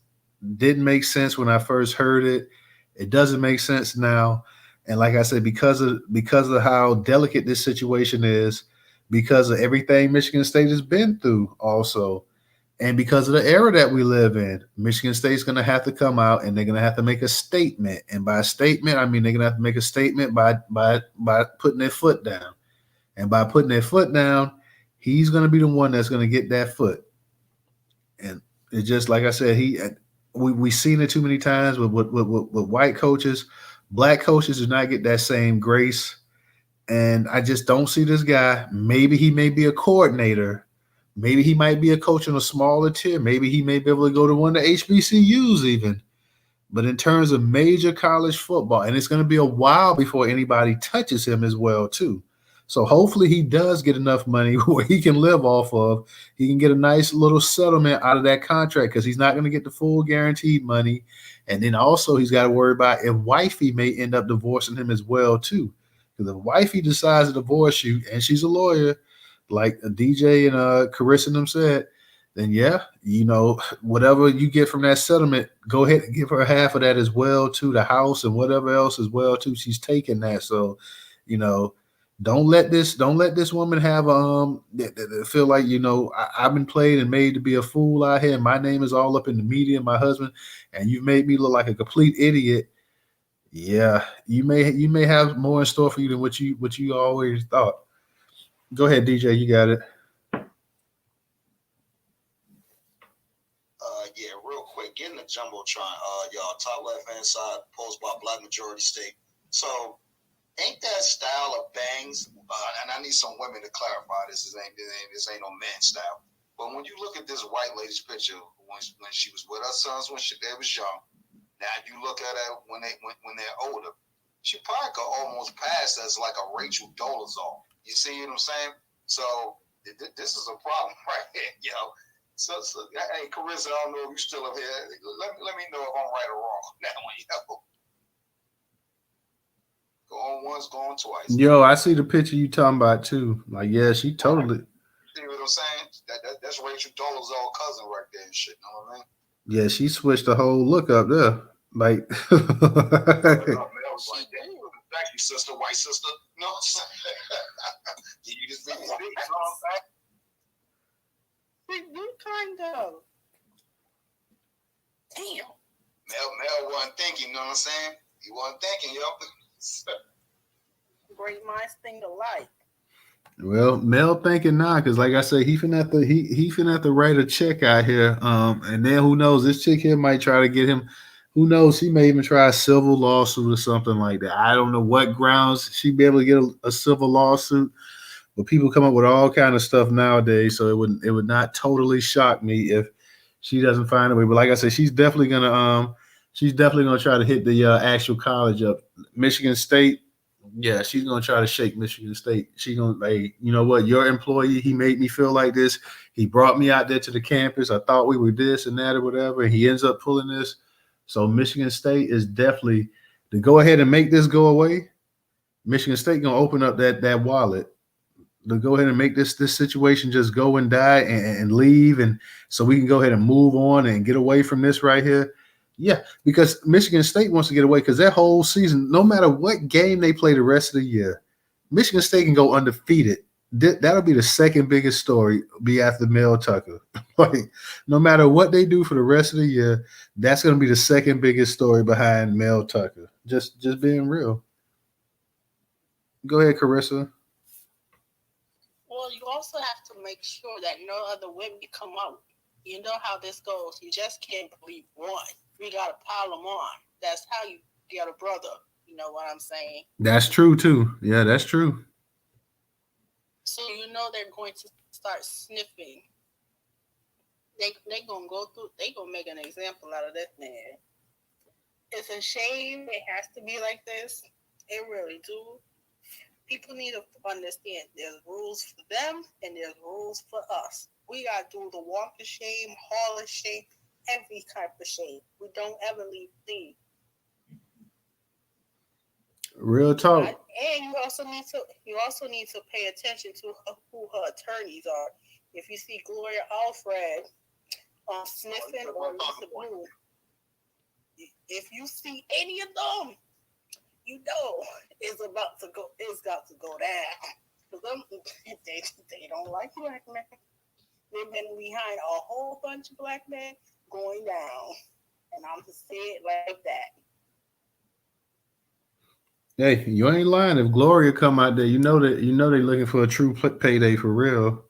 Speaker 1: didn't make sense when I first heard it. It doesn't make sense now. And like I said, because of how delicate this situation is, because of everything Michigan State has been through also, and because of the era that we live in, Michigan State's going to have to come out and they're going to have to make a statement. And by a statement, I mean they're going to have to make a statement by putting their foot down. And by putting their foot down, he's going to be the one that's going to get that foot. And it's just like I said, we've seen it too many times with white coaches. Black coaches do not get that same grace. And I just don't see this guy. Maybe he may be a coordinator. Maybe he might be a coach on a smaller tier. Maybe he may be able to go to one of the HBCUs even. But in terms of major college football, and it's going to be a while before anybody touches him as well, too. So hopefully he does get enough money where he can live off of. He can get a nice little settlement out of that contract because he's not going to get the full guaranteed money. And then also he's got to worry about if wifey may end up divorcing him as well, too. Because if wifey decides to divorce you, and she's a lawyer, like DJ and Carissa and them said, then yeah, whatever you get from that settlement, go ahead and give her half of that as well, too, the house and whatever else as well, too. She's taking that. So, don't let this woman have feel like I've been played and made to be a fool out here. My name is all up in the media, my husband, and you've made me look like a complete idiot. Yeah, you may have more in store for you than what you always thought. Go ahead, DJ, you got it.
Speaker 2: Yeah, real quick, getting the jumbotron, y'all, top left hand side, posed by Black Majority State. So, ain't that style of bangs? And I need some women to clarify this. This ain't no man style. But when you look at this white lady's picture when she was with her sons when they was young, now you look at her when they're older, she probably could almost pass as like a Rachel Dolezal. You see what I'm saying? So this is a problem right here, So hey, Carissa, I don't know if you're still up here. Let me know if I'm right or wrong on that one, Going once, going twice.
Speaker 1: Yo, I see the picture you talking about too. Like, yeah, she totally.
Speaker 2: See what I'm saying? That's Rachel Dolezal cousin right there and shit. You know what I mean?
Speaker 1: Yeah, she switched the whole look up there. Like,
Speaker 2: I was like, damn, thank you, sister, white sister. No, you just make me speak.
Speaker 4: You kind of. Damn.
Speaker 2: Mel wasn't thinking, you know what I'm saying? He wasn't thinking,
Speaker 4: Great minds think alike.
Speaker 1: Well, Mel thinking now, because like I said, he finna have to write a check out here. And then who knows, this chick here might try to get him. Who knows, he may even try a civil lawsuit or something like that. I don't know what grounds she'd be able to get a civil lawsuit, but people come up with all kind of stuff nowadays. So it would not totally shock me if she doesn't find a way. But like I said, she's definitely gonna try to hit the actual college up. Michigan State. Yeah, she's gonna try to shake Michigan State. She's gonna, hey, you know what? Your employee, he made me feel like this. He brought me out there to the campus. I thought we were this and that or whatever. And he ends up pulling this. So Michigan State is definitely to go ahead and make this go away, Michigan State gonna open up that wallet to go ahead and make this situation just go and die and leave, and so we can go ahead and move on and get away from this right here. Yeah, because Michigan State wants to get away because that whole season, no matter what game they play the rest of the year, Michigan State can go undefeated. That'll be the second biggest story, be after Mel Tucker. Like, no matter what they do for the rest of the year, that's going to be the second biggest story behind Mel Tucker. Just being real. Go ahead, Carissa.
Speaker 4: Well, you also have to make sure that no other women come out. You know how this goes. You just can't believe one. We got to pile them on. That's how you get a brother. You know what I'm saying?
Speaker 1: That's true too. Yeah, that's true.
Speaker 4: So you know they're going to start sniffing. They gonna go through. They gonna make an example out of this man. It's a shame it has to be like this. It really do. People need to understand there's rules for them and there's rules for us. We gotta do the walk of shame, hall of shame, every type of shame. We don't ever leave clean.
Speaker 1: Real talk.
Speaker 4: And you also need to pay attention to who her attorneys are. If you see Gloria Alfred sniffing or Lisa Blue, if you see any of them, you know it's about to go. It's got to go down. Because they don't like black men. They've been behind a whole bunch of black men going down, and I'm to say it like that.
Speaker 1: Hey, you ain't lying. If Gloria come out there, you know they're looking for a true payday for real.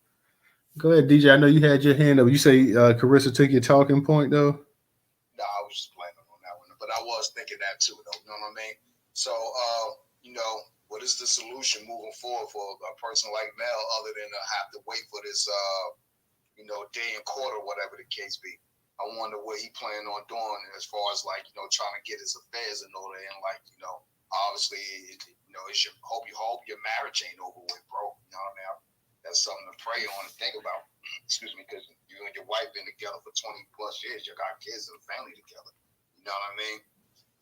Speaker 1: Go ahead, DJ. I know you had your hand up. You say Carissa took your talking point though.
Speaker 2: No, I was just playing on that one, but I was thinking that too, though. You know what I mean? So, what is the solution moving forward for a person like Mel, other than to have to wait for this, day in court or whatever the case be? I wonder what he planned on doing as far as trying to get his affairs in order, and obviously, hope your marriage ain't over with, bro. You know what I mean? That's something to pray on and think about. Excuse me, because you and your wife been together for 20 plus years. You got kids and family together. You know what I mean?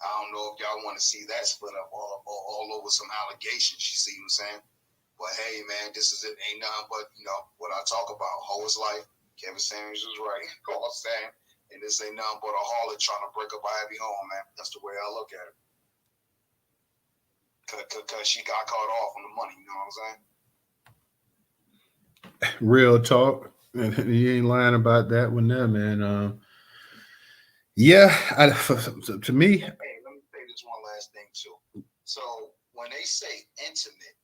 Speaker 2: I don't know if y'all want to see that split up all over some allegations. You see what I'm saying? But hey, man, this is it. Ain't nothing but what I talk about. Hoe is life. Kevin Samuels was right. All I'm saying. And this ain't nothing but a harlot trying to break up a happy home, man. That's the way I look at it. Because she got caught off on the money. You know what I'm saying?
Speaker 1: Real talk. You ain't lying about that one there, man. Yeah, to me.
Speaker 2: Hey, let me say this one last thing too. So when they say intimate,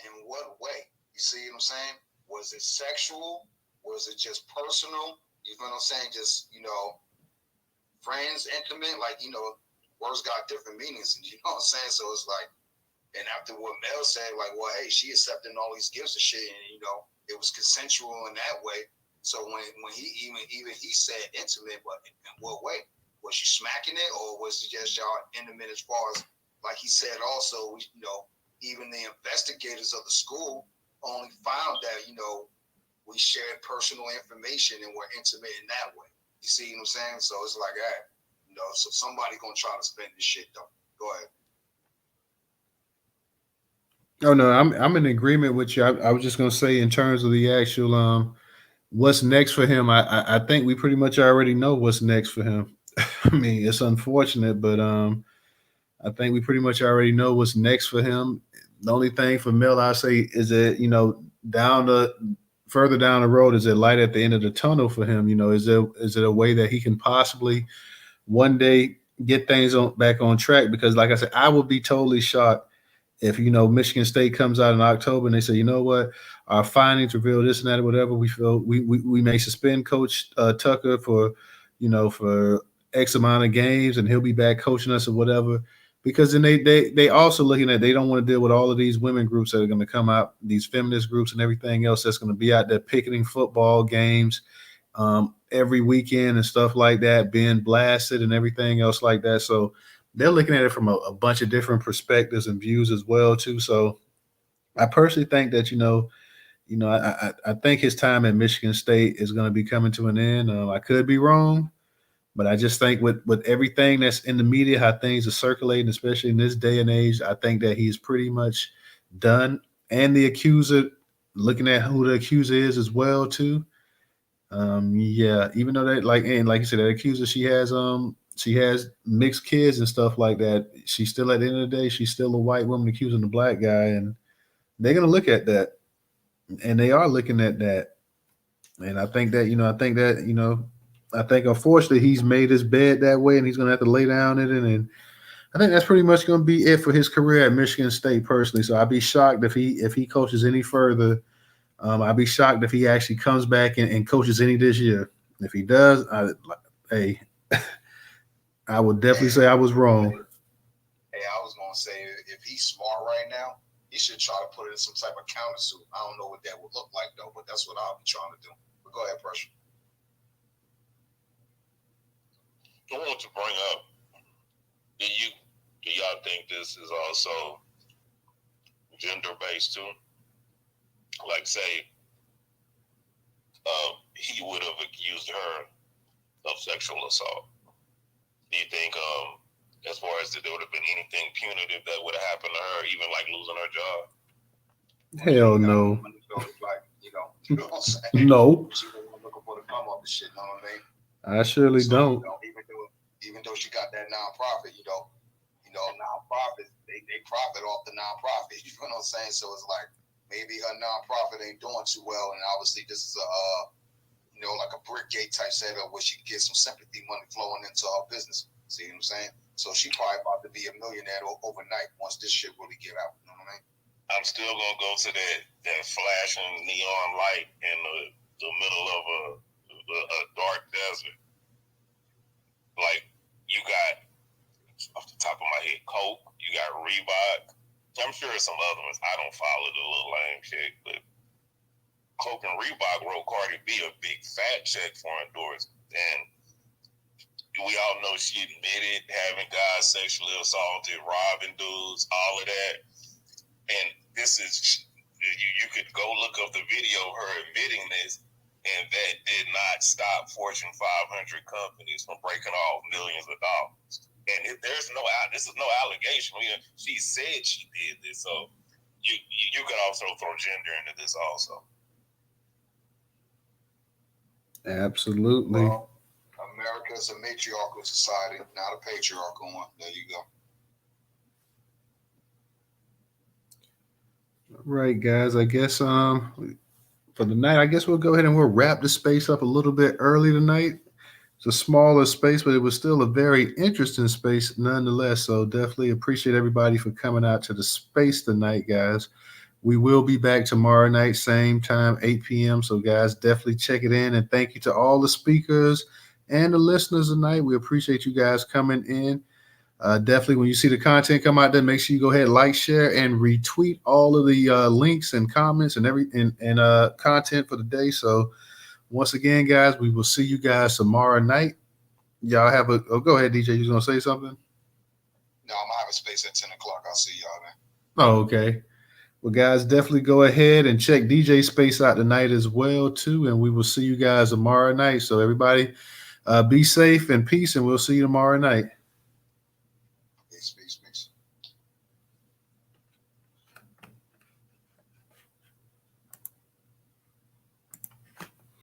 Speaker 2: in what way? You see what I'm saying? Was it sexual? Was it just personal? You know what I'm saying? Just friends, intimate. Words got different meanings. You know what I'm saying? So it's like, and after what Mel said, well, hey, she accepting all these gifts and shit, and it was consensual in that way. So when he even he said intimate, but in what way? Was she smacking it, or was it just y'all intimate as far as, like he said also, even the investigators of the school only found that, we shared personal information and were intimate in that way. You see what I'm saying? So it's like that, so somebody gonna try to spin this shit though. Go ahead.
Speaker 1: Oh no, I'm in agreement with you. I was just gonna say in terms of the actual what's next for him. I think we pretty much already know what's next for him. I mean, it's unfortunate, but I think we pretty much already know what's next for him. The only thing for Mel, I say, is that further down the road, is it light at the end of the tunnel for him? Is it a way that he can possibly one day get things back on track? Because, like I said, I would be totally shocked if Michigan State comes out in October and they say, you know what, our findings reveal this and that or whatever, we feel we may suspend Coach Tucker for X amount of games and he'll be back coaching us or whatever. Because then they also looking at, they don't want to deal with all of these women groups that are going to come out, these feminist groups and everything else that's going to be out there picketing football games every weekend and stuff like that, being blasted and everything else like that. So they're looking at it from a bunch of different perspectives and views as well too. So I personally think that I think his time at Michigan State is going to be coming to an end. I could be wrong, But I just think with everything that's in the media, how things are circulating, especially in this day and age, I think that he's pretty much done. And the accuser, looking at who the accuser is as well too. Yeah, even though that like you said, that accuser she has mixed kids and stuff like that. She's still at the end of the day, she's still a white woman accusing the black guy, and they're gonna look at that, and they are looking at that. And I think unfortunately he's made his bed that way, and he's gonna have to lay down in it. And I think that's pretty much gonna be it for his career at Michigan State personally. So I'd be shocked if he coaches any further. I'd be shocked if he actually comes back and coaches any this year. If he does, hey, I would definitely say I was wrong.
Speaker 2: Hey, I was gonna say if he's smart right now, he should try to put it in some type of countersuit. I don't know what that would look like though, but that's what I'll be trying to do. But go ahead, Pressure.
Speaker 5: I want to bring up, do y'all think this is also gender based too? Like say, he would have accused her of sexual assault. Do you think, as far as that there would have been anything punitive that would have happened to her, even like losing her job?
Speaker 1: Hell no.
Speaker 2: Like, you know what I'm saying?
Speaker 1: No.
Speaker 2: She was looking for the come up and shit, you know what I mean?
Speaker 1: I surely don't.
Speaker 2: Even though she got that nonprofit, nonprofits, they profit off the nonprofit. You know what I'm saying? So it's like maybe her nonprofit ain't doing too well, and obviously this is like a brick gate type setup where she can get some sympathy money flowing into her business. See what I'm saying? So she probably about to be a millionaire overnight once this shit really get out. You know what I mean?
Speaker 5: I'm still gonna go to that flashing neon light in the middle of a dark desert. Like, you got, off the top of my head, Coke, you got Reebok. I'm sure there's some other ones. I don't follow the little lame chick, but Coke and Reebok wrote Cardi B a big fat check for endorsement. And we all know she admitted having guys sexually assaulted, robbing dudes, all of that. And this is, you could go look up the video of her admitting this, and that did not stop Fortune 500 companies from breaking off millions of dollars. And this is no allegation. She said she did this, so you could also throw gender into this also.
Speaker 1: Absolutely.
Speaker 2: Well, America is a matriarchal society, not a patriarchal one. There you go.
Speaker 1: Right, guys. I guess for the night, I guess we'll go ahead and we'll wrap the space up a little bit early tonight. It's a smaller space, but it was still a very interesting space nonetheless. So definitely appreciate everybody for coming out to the space tonight, guys. We will be back tomorrow night, same time, 8 p.m. So, guys, definitely check it in. And thank you to all the speakers and the listeners tonight. We appreciate you guys coming in. Definitely, when you see the content come out there, make sure you go ahead, like, share, and retweet all of the links and comments and content for the day. So, once again, guys, we will see you guys tomorrow night. Y'all have go ahead, DJ. You was gonna say something?
Speaker 2: No, I'm gonna have a space at 10 o'clock. I'll see y'all then.
Speaker 1: Oh, okay. Well, guys, definitely go ahead and check DJ Space out tonight as well, too. And we will see you guys tomorrow night. So everybody be safe and peace, and we'll see you tomorrow night.